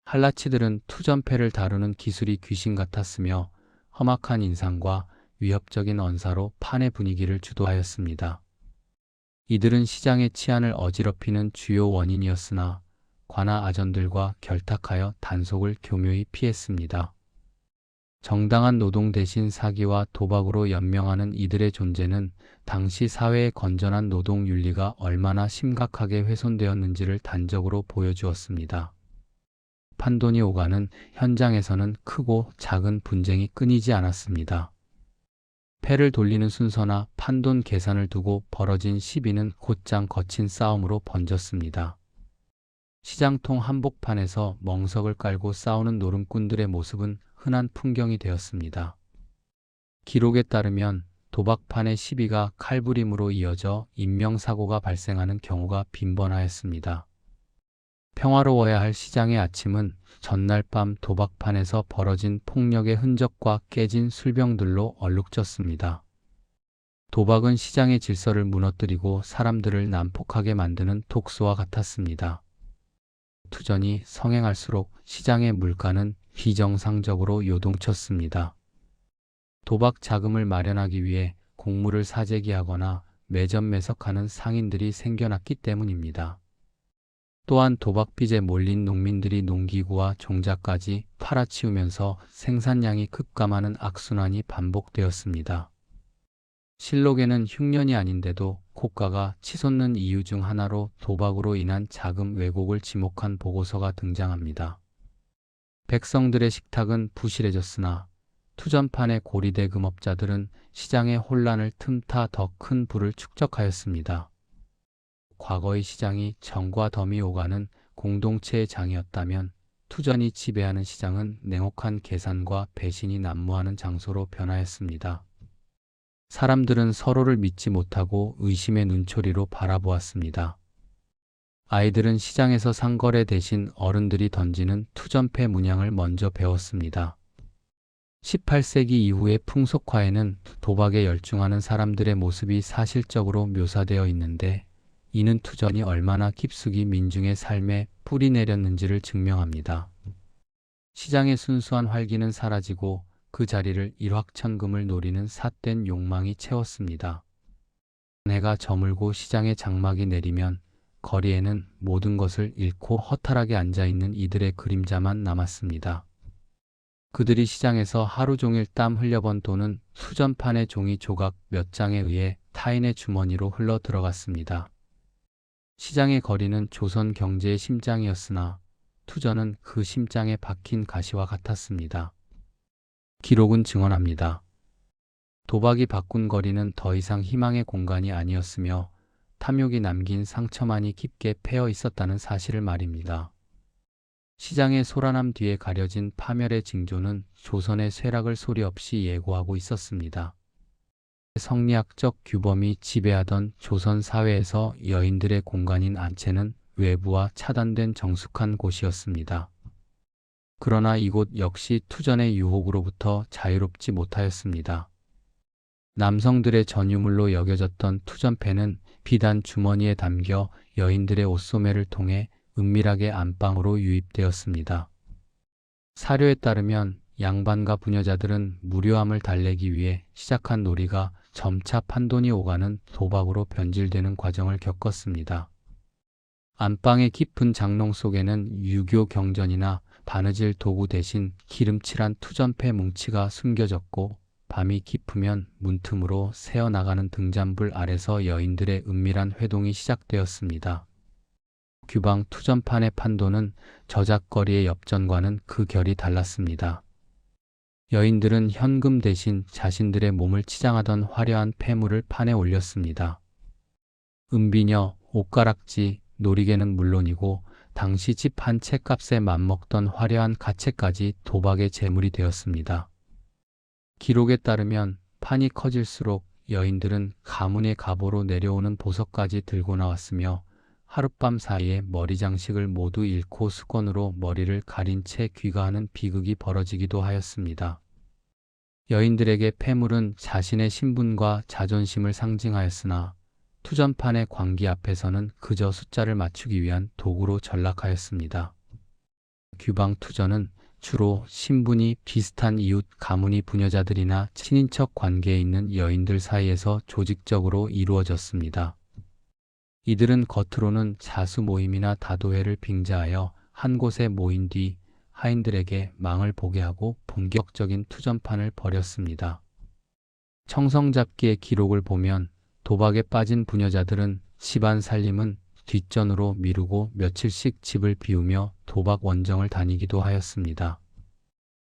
한라치들은 투전패를 다루는 기술이 귀신 같았으며 험악한 인상과 위협적인 언사로 판의 분위기를 주도하였습니다. 이들은 시장의 치안을 어지럽히는 주요 원인이었으나 관아 아전들과 결탁하여 단속을 교묘히 피했습니다. 정당한 노동 대신 사기와 도박으로 연명하는 이들의 존재는 당시 사회의 건전한 노동 윤리가 얼마나 심각하게 훼손되었는지를 단적으로 보여주었습니다. 판돈이 오가는 현장에서는 크고 작은 분쟁이 끊이지 않았습니다. 패를 돌리는 순서나 판돈 계산을 두고 벌어진 시비는 곧장 거친 싸움으로 번졌습니다. 시장통 한복판에서 멍석을 깔고 싸우는 노름꾼들의 모습은 흔한 풍경이 되었습니다. 기록에 따르면 도박판의 시비가 칼부림으로 이어져 인명사고가 발생하는 경우가 빈번하였습니다. 평화로워야 할 시장의 아침은 전날 밤 도박판에서 벌어진 폭력의 흔적과 깨진 술병들로 얼룩졌습니다. 도박은 시장의 질서를 무너뜨리고 사람들을 난폭하게 만드는 독소와 같았습니다. 투전이 성행할수록 시장의 물가는 비정상적으로 요동쳤습니다. 도박 자금을 마련하기 위해 곡물을 사재기하거나 매점 매석하는 상인들이 생겨났기 때문입니다. 또한 도박빚에 몰린 농민들이 농기구와 종자까지 팔아치우면서 생산량이 급감하는 악순환이 반복되었습니다. 실록에는 흉년이 아닌데도 고가가 치솟는 이유 중 하나로 도박으로 인한 자금 왜곡을 지목한 보고서가 등장합니다. 백성들의 식탁은 부실해졌으나 투전판의 고리대 금업자들은 시장의 혼란을 틈타 더 큰 부를 축적하였습니다. 과거의 시장이 정과 덤이 오가는 공동체의 장이었다면 투전이 지배하는 시장은 냉혹한 계산과 배신이 난무하는 장소로 변하였습니다. 사람들은 서로를 믿지 못하고 의심의 눈초리로 바라보았습니다. 아이들은 시장에서 상거래 대신 어른들이 던지는 투전패 문양을 먼저 배웠습니다. 18세기 이후의 풍속화에는 도박에 열중하는 사람들의 모습이 사실적으로 묘사되어 있는데 이는 투전이 얼마나 깊숙이 민중의 삶에 뿌리 내렸는지를 증명합니다. 시장의 순수한 활기는 사라지고 그 자리를 일확천금을 노리는 삿된 욕망이 채웠습니다. 해가 저물고 시장의 장막이 내리면 거리에는 모든 것을 잃고 허탈하게 앉아있는 이들의 그림자만 남았습니다. 그들이 시장에서 하루 종일 땀 흘려번 돈은 수전판의 종이 조각 몇 장에 의해 타인의 주머니로 흘러 들어갔습니다. 시장의 거리는 조선 경제의 심장이었으나 투전은 그 심장에 박힌 가시와 같았습니다. 기록은 증언합니다. 도박이 바꾼 거리는 더 이상 희망의 공간이 아니었으며 탐욕이 남긴 상처만이 깊게 패여 있었다는 사실을 말입니다. 시장의 소란함 뒤에 가려진 파멸의 징조는 조선의 쇠락을 소리 없이 예고하고 있었습니다. 성리학적 규범이 지배하던 조선 사회에서 여인들의 공간인 안채는 외부와 차단된 정숙한 곳이었습니다. 그러나 이곳 역시 투전의 유혹으로부터 자유롭지 못하였습니다. 남성들의 전유물로 여겨졌던 투전패는 비단 주머니에 담겨 여인들의 옷소매를 통해 은밀하게 안방으로 유입되었습니다. 사료에 따르면 양반과 부녀자들은 무료함을 달래기 위해 시작한 놀이가 점차 판돈이 오가는 도박으로 변질되는 과정을 겪었습니다. 안방의 깊은 장롱 속에는 유교 경전이나 바느질 도구 대신 기름칠한 투전패 뭉치가 숨겨졌고 밤이 깊으면 문틈으로 새어나가는 등잔불 아래서 여인들의 은밀한 회동이 시작되었습니다. 규방 투전판의 판도는 저작거리의 엽전과는 그 결이 달랐습니다. 여인들은 현금 대신 자신들의 몸을 치장하던 화려한 폐물을 판에 올렸습니다. 은비녀, 옷가락지, 놀이개는 물론이고 당시 집 한 채 값에 맘먹던 화려한 가채까지 도박의 제물이 되었습니다. 기록에 따르면 판이 커질수록 여인들은 가문의 갑오로 내려오는 보석까지 들고 나왔으며 하룻밤 사이에 머리 장식을 모두 잃고 수건으로 머리를 가린 채 귀가하는 비극이 벌어지기도 하였습니다. 여인들에게 폐물은 자신의 신분과 자존심을 상징하였으나 투전판의 광기 앞에서는 그저 숫자를 맞추기 위한 도구로 전락하였습니다. 규방 투전은 주로 신분이 비슷한 이웃 가문이 부녀자들이나 친인척 관계에 있는 여인들 사이에서 조직적으로 이루어졌습니다. 이들은 겉으로는 자수 모임이나 다도회를 빙자하여 한 곳에 모인 뒤 하인들에게 망을 보게 하고 본격적인 투전판을 벌였습니다. 청성잡기의 기록을 보면 도박에 빠진 부녀자들은 집안 살림은 뒷전으로 미루고 며칠씩 집을 비우며 도박 원정을 다니기도 하였습니다.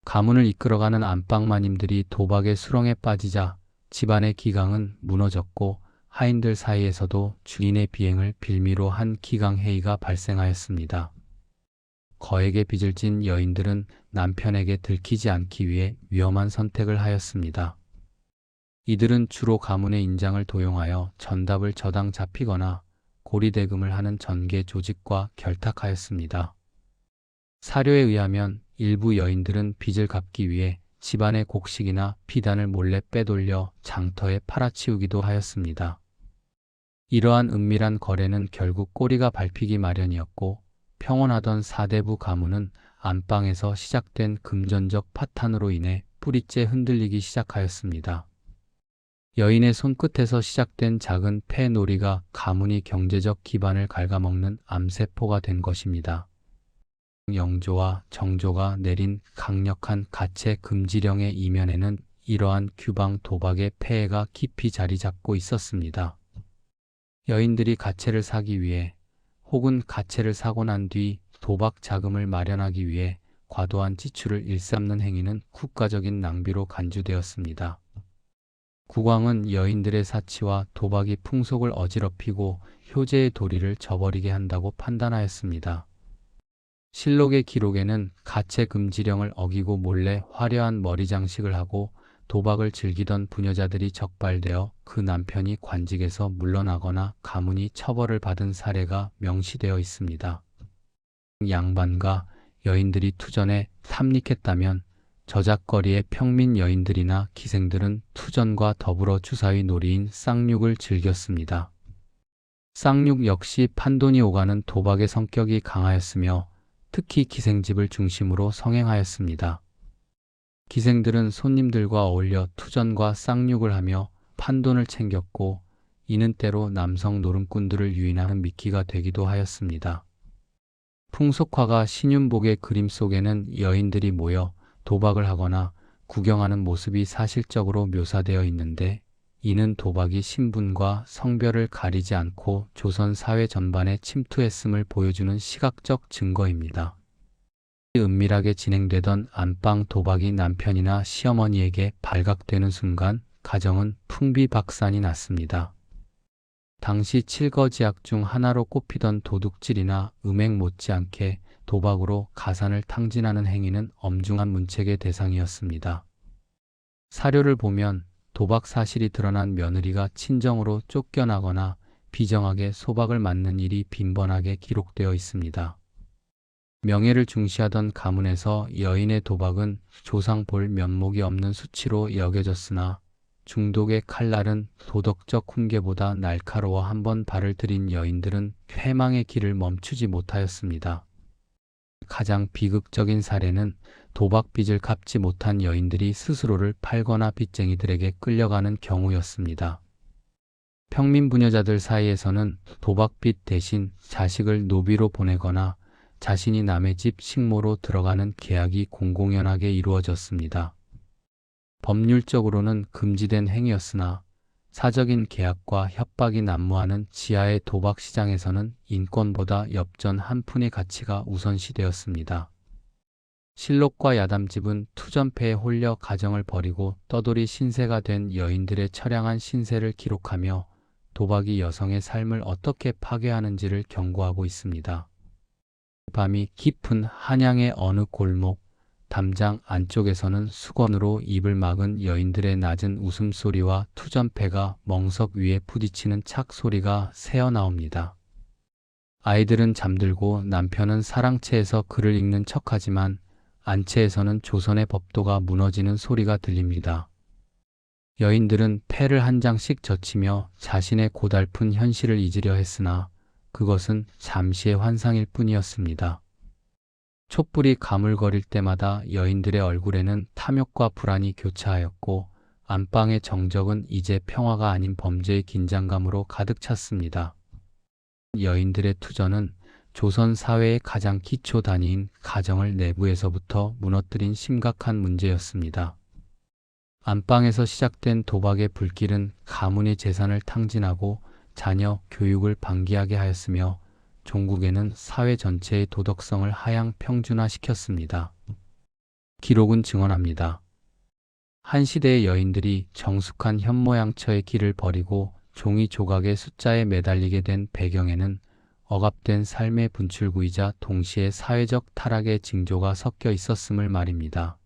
가문을 이끌어가는 안방마님들이 도박의 수렁에 빠지자 집안의 기강은 무너졌고 하인들 사이에서도 주인의 비행을 빌미로 한 기강회의가 발생하였습니다. 거액의 빚을 진 여인들은 남편에게 들키지 않기 위해 위험한 선택을 하였습니다. 이들은 주로 가문의 인장을 도용하여 전답을 저당 잡히거나 고리대금을 하는 전계 조직과 결탁하였습니다. 사료에 의하면 일부 여인들은 빚을 갚기 위해 집안의 곡식이나 비단을 몰래 빼돌려 장터에 팔아치우기도 하였습니다. 이러한 은밀한 거래는 결국 꼬리가 밟히기 마련이었고 평온하던 사대부 가문은 안방에서 시작된 금전적 파탄으로 인해 뿌리째 흔들리기 시작하였습니다. 여인의 손끝에서 시작된 작은 패놀이가 가문이 경제적 기반을 갉아먹는 암세포가 된 것입니다. 영조와 정조가 내린 강력한 가채 금지령의 이면에는 이러한 규방 도박의 폐해가 깊이 자리 잡고 있었습니다. 여인들이 가채를 사기 위해 혹은 가채를 사고 난 뒤 도박 자금을 마련하기 위해 과도한 지출을 일삼는 행위는 국가적인 낭비로 간주되었습니다. 국왕은 여인들의 사치와 도박이 풍속을 어지럽히고 효제의 도리를 저버리게 한다고 판단하였습니다. 실록의 기록에는 가채 금지령을 어기고 몰래 화려한 머리 장식을 하고 도박을 즐기던 부녀자들이 적발되어 그 남편이 관직에서 물러나거나 가문이 처벌을 받은 사례가 명시되어 있습니다. 양반과 여인들이 투전에 탐닉했다면 저작거리의 평민 여인들이나 기생들은 투전과 더불어 주사위 놀이인 쌍육을 즐겼습니다. 쌍육 역시 판돈이 오가는 도박의 성격이 강하였으며 특히 기생집을 중심으로 성행하였습니다. 기생들은 손님들과 어울려 투전과 쌍육을 하며 판돈을 챙겼고 이는 때로 남성 노름꾼들을 유인하는 미끼가 되기도 하였습니다. 풍속화가 신윤복의 그림 속에는 여인들이 모여 도박을 하거나 구경하는 모습이 사실적으로 묘사되어 있는데 이는 도박이 신분과 성별을 가리지 않고 조선 사회 전반에 침투했음을 보여주는 시각적 증거입니다. 은밀하게 진행되던 안방 도박이 남편이나 시어머니에게 발각되는 순간 가정은 풍비박산이 났습니다. 당시 칠거지약 중 하나로 꼽히던 도둑질이나 음행 못지않게 도박으로 가산을 탕진하는 행위는 엄중한 문책의 대상이었습니다. 사료를 보면 도박 사실이 드러난 며느리가 친정으로 쫓겨나거나 비정하게 소박을 맞는 일이 빈번하게 기록되어 있습니다. 명예를 중시하던 가문에서 여인의 도박은 조상 볼 면목이 없는 수치로 여겨졌으나 중독의 칼날은 도덕적 훈계보다 날카로워 한번 발을 들인 여인들은 회망의 길을 멈추지 못하였습니다. 가장 비극적인 사례는 도박빚을 갚지 못한 여인들이 스스로를 팔거나 빚쟁이들에게 끌려가는 경우였습니다. 평민 부녀자들 사이에서는 도박빚 대신 자식을 노비로 보내거나 자신이 남의 집 식모로 들어가는 계약이 공공연하게 이루어졌습니다. 법률적으로는 금지된 행위였으나 사적인 계약과 협박이 난무하는 지하의 도박 시장에서는 인권보다 엽전 한 푼의 가치가 우선시되었습니다. 실록과 야담집은 투전패에 홀려 가정을 버리고 떠돌이 신세가 된 여인들의 처량한 신세를 기록하며 도박이 여성의 삶을 어떻게 파괴하는지를 경고하고 있습니다. 밤이 깊은 한양의 어느 골목, 담장 안쪽에서는 수건으로 입을 막은 여인들의 낮은 웃음소리와 투전패가 멍석 위에 부딪히는 착소리가 새어나옵니다. 아이들은 잠들고 남편은 사랑채에서 글을 읽는 척하지만 안채에서는 조선의 법도가 무너지는 소리가 들립니다. 여인들은 패를 한 장씩 젖히며 자신의 고달픈 현실을 잊으려 했으나 그것은 잠시의 환상일 뿐이었습니다. 촛불이 가물거릴 때마다 여인들의 얼굴에는 탐욕과 불안이 교차하였고 안방의 정적은 이제 평화가 아닌 범죄의 긴장감으로 가득 찼습니다. 여인들의 투전은 조선 사회의 가장 기초 단위인 가정을 내부에서부터 무너뜨린 심각한 문제였습니다. 안방에서 시작된 도박의 불길은 가문의 재산을 탕진하고 자녀 교육을 방기하게 하였으며 종국에는 사회 전체의 도덕성을 하향 평준화시켰습니다. 기록은 증언합니다. 한 시대의 여인들이 정숙한 현모양처의 길을 버리고 종이 조각의 숫자에 매달리게 된 배경에는 억압된 삶의 분출구이자 동시에 사회적 타락의 징조가 섞여 있었음을 말입니다.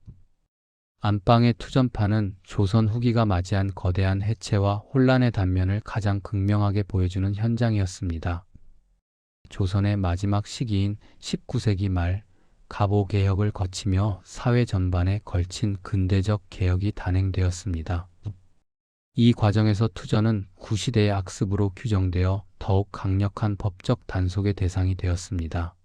안방의 투전파는 조선 후기가 맞이한 거대한 해체와 혼란의 단면을 가장 극명하게 보여주는 현장이었습니다. 조선의 마지막 시기인 19세기 말 갑오개혁을 거치며 사회 전반에 걸친 근대적 개혁이 단행되었습니다. 이 과정에서 투전은 구시대의 악습으로 규정되어 더욱 강력한 법적 단속의 대상이 되었습니다.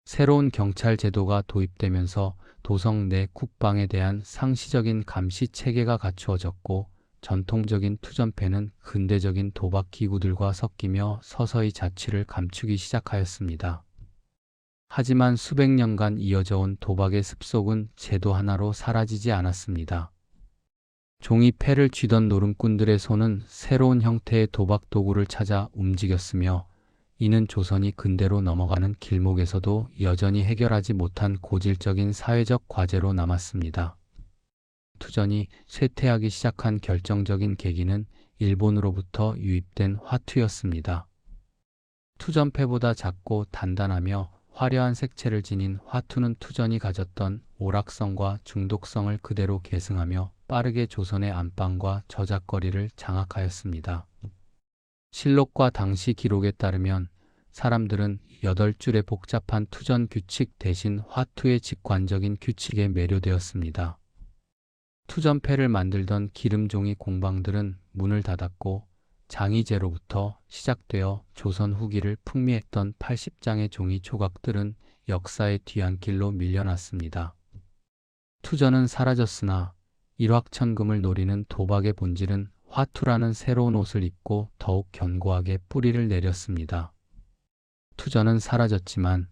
새로운 경찰 제도가 도입되면서 도성 내 국방에 대한 상시적인 감시 체계가 갖추어졌고 전통적인 투전패는 근대적인 도박 기구들과 섞이며 서서히 자취를 감추기 시작하였습니다. 하지만 수백 년간 이어져 온 도박의 습속은 제도 하나로 사라지지 않았습니다. 종이 패를 쥐던 노름꾼들의 손은 새로운 형태의 도박 도구를 찾아 움직였으며 이는 조선이 근대로 넘어가는 길목에서도 여전히 해결하지 못한 고질적인 사회적 과제로 남았습니다. 투전이 쇠퇴하기 시작한 결정적인 계기는 일본으로부터 유입된 화투였습니다. 투전패보다 작고 단단하며 화려한 색채를 지닌 화투는 투전이 가졌던 오락성과 중독성을 그대로 계승하며 빠르게 조선의 안방과 저작거리를 장악하였습니다. 실록과 당시 기록에 따르면 사람들은 8줄의 복잡한 투전 규칙 대신 화투의 직관적인 규칙에 매료되었습니다. 투전패를 만들던 기름종이 공방들은 문을 닫았고 장의제로부터 시작되어 조선 후기를 풍미했던 80장의 종이 조각들은 역사의 뒤안길로 밀려났습니다. 투전은 사라졌으나 일확천금을 노리는 도박의 본질은 화투라는 새로운 옷을 입고 더욱 견고하게 뿌리를 내렸습니다. 투전은 사라졌지만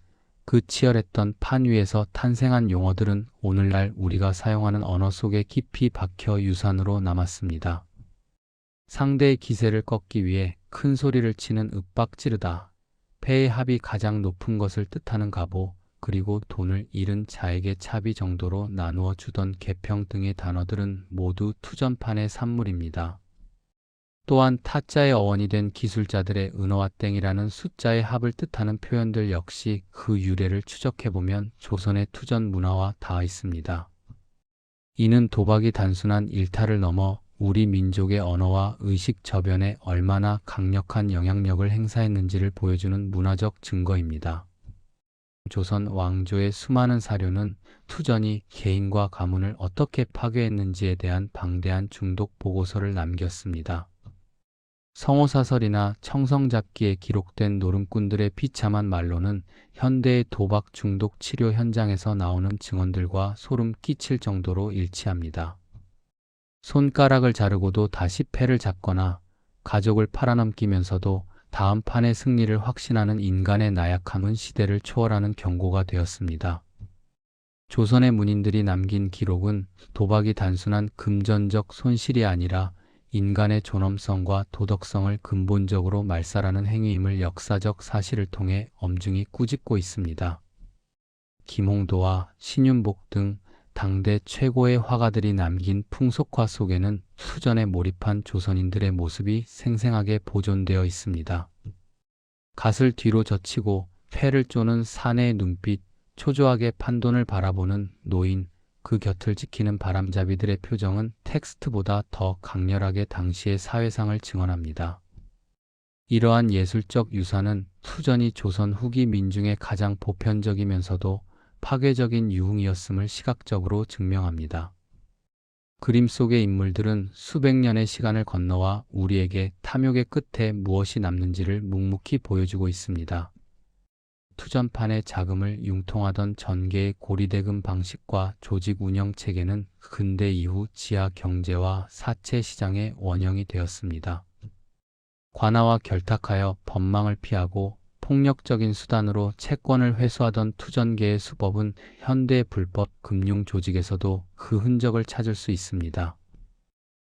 그 치열했던 판 위에서 탄생한 용어들은 오늘날 우리가 사용하는 언어 속에 깊이 박혀 유산으로 남았습니다. 상대의 기세를 꺾기 위해 큰 소리를 치는 윽박지르다, 패의 합이 가장 높은 것을 뜻하는 갑오, 그리고 돈을 잃은 자에게 차비 정도로 나누어 주던 개평 등의 단어들은 모두 투전판의 산물입니다. 또한 타짜의 어원이 된 기술자들의 은어와 땡이라는 숫자의 합을 뜻하는 표현들 역시 그 유래를 추적해보면 조선의 투전 문화와 닿아 있습니다. 이는 도박이 단순한 일탈을 넘어 우리 민족의 언어와 의식 저변에 얼마나 강력한 영향력을 행사했는지를 보여주는 문화적 증거입니다. 조선 왕조의 수많은 사료는 투전이 개인과 가문을 어떻게 파괴했는지에 대한 방대한 중독 보고서를 남겼습니다. 성호사설이나 청성잡기에 기록된 노름꾼들의 비참한 말로는 현대의 도박 중독 치료 현장에서 나오는 증언들과 소름 끼칠 정도로 일치합니다. 손가락을 자르고도 다시 패를 잡거나 가족을 팔아넘기면서도 다음 판의 승리를 확신하는 인간의 나약함은 시대를 초월하는 경고가 되었습니다. 조선의 문인들이 남긴 기록은 도박이 단순한 금전적 손실이 아니라 인간의 존엄성과 도덕성을 근본적으로 말살하는 행위임을 역사적 사실을 통해 엄중히 꾸짖고 있습니다. 김홍도와 신윤복 등 당대 최고의 화가들이 남긴 풍속화 속에는 투전에 몰입한 조선인들의 모습이 생생하게 보존되어 있습니다. 갓을 뒤로 젖히고 패를 쪼는 사내의 눈빛, 초조하게 판돈을 바라보는 노인, 그 곁을 지키는 바람잡이들의 표정은 텍스트보다 더 강렬하게 당시의 사회상을 증언합니다. 이러한 예술적 유산은 투전이 조선 후기 민중의 가장 보편적이면서도 파괴적인 유흥이었음을 시각적으로 증명합니다. 그림 속의 인물들은 수백 년의 시간을 건너와 우리에게 탐욕의 끝에 무엇이 남는지를 묵묵히 보여주고 있습니다. 투전판의 자금을 융통하던 전개의 고리대금 방식과 조직 운영 체계는 근대 이후 지하 경제와 사채 시장의 원형이 되었습니다. 관아와 결탁하여 법망을 피하고 폭력적인 수단으로 채권을 회수하던 투전계의 수법은 현대 불법 금융 조직에서도 그 흔적을 찾을 수 있습니다.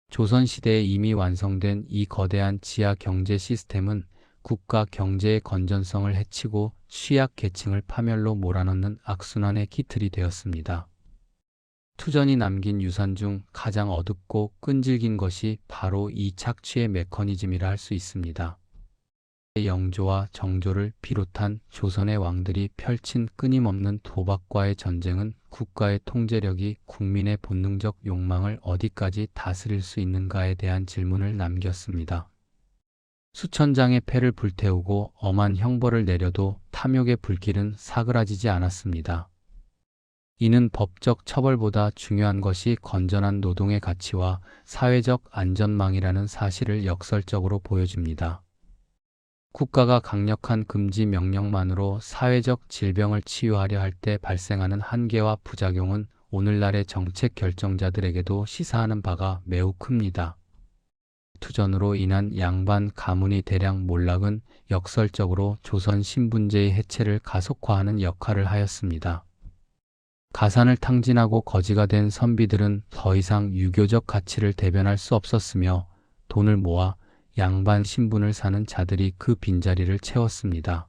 조선시대에 이미 완성된 이 거대한 지하 경제 시스템은 국가 경제의 건전성을 해치고 취약계층을 파멸로 몰아넣는 악순환의 기틀이 되었습니다. 투전이 남긴 유산 중 가장 어둡고 끈질긴 것이 바로 이 착취의 메커니즘이라 할 수 있습니다. 영조와 정조를 비롯한 조선의 왕들이 펼친 끊임없는 도박과의 전쟁은 국가의 통제력이 국민의 본능적 욕망을 어디까지 다스릴 수 있는가에 대한 질문을 남겼습니다. 수천 장의 패를 불태우고 엄한 형벌을 내려도 탐욕의 불길은 사그라지지 않았습니다. 이는 법적 처벌보다 중요한 것이 건전한 노동의 가치와 사회적 안전망이라는 사실을 역설적으로 보여줍니다. 국가가 강력한 금지 명령만으로 사회적 질병을 치유하려 할 때 발생하는 한계와 부작용은 오늘날의 정책 결정자들에게도 시사하는 바가 매우 큽니다. 투전으로 인한 양반 가문의 대량 몰락은 역설적으로 조선 신분제의 해체를 가속화하는 역할을 하였습니다. 가산을 탕진하고 거지가 된 선비들은 더 이상 유교적 가치를 대변할 수 없었으며 돈을 모아 양반 신분을 사는 자들이 그 빈자리를 채웠습니다.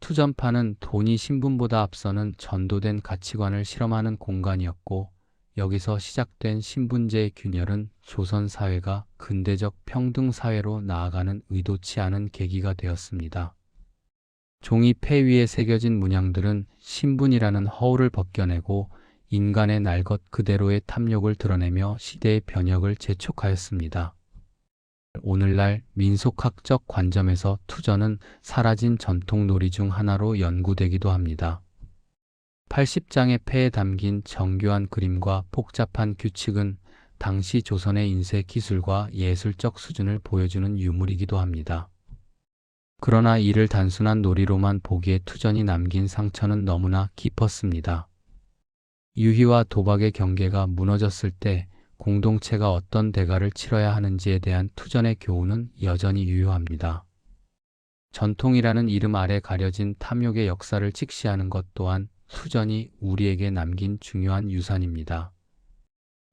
투전파는 돈이 신분보다 앞서는 전도된 가치관을 실험하는 공간이었고, 여기서 시작된 신분제의 균열은 조선 사회가 근대적 평등 사회로 나아가는 의도치 않은 계기가 되었습니다. 종이 폐 위에 새겨진 문양들은 신분이라는 허울을 벗겨내고 인간의 날 것 그대로의 탐욕을 드러내며 시대의 변혁을 재촉하였습니다. 오늘날 민속학적 관점에서 투전은 사라진 전통 놀이 중 하나로 연구되기도 합니다. 80장의 패에 담긴 정교한 그림과 복잡한 규칙은 당시 조선의 인쇄 기술과 예술적 수준을 보여주는 유물이기도 합니다. 그러나 이를 단순한 놀이로만 보기에 투전이 남긴 상처는 너무나 깊었습니다. 유희와 도박의 경계가 무너졌을 때 공동체가 어떤 대가를 치러야 하는지에 대한 투전의 교훈은 여전히 유효합니다. 전통이라는 이름 아래 가려진 탐욕의 역사를 직시하는 것 또한 투전이 우리에게 남긴 중요한 유산입니다.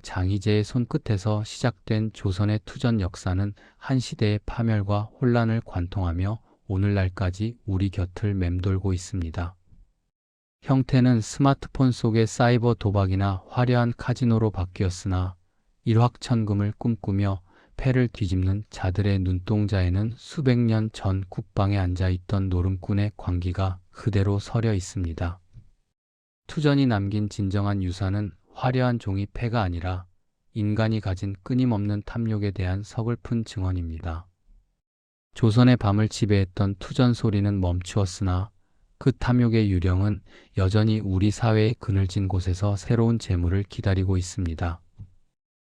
장희제의 손끝에서 시작된 조선의 투전 역사는 한 시대의 파멸과 혼란을 관통하며 오늘날까지 우리 곁을 맴돌고 있습니다. 형태는 스마트폰 속의 사이버 도박이나 화려한 카지노로 바뀌었으나 일확천금을 꿈꾸며 패를 뒤집는 자들의 눈동자에는 수백 년 전 국방에 앉아있던 노름꾼의 광기가 그대로 서려 있습니다. 투전이 남긴 진정한 유산은 화려한 종이 패가 아니라 인간이 가진 끊임없는 탐욕에 대한 서글픈 증언입니다. 조선의 밤을 지배했던 투전 소리는 멈추었으나 그 탐욕의 유령은 여전히 우리 사회의 그늘진 곳에서 새로운 재물을 기다리고 있습니다.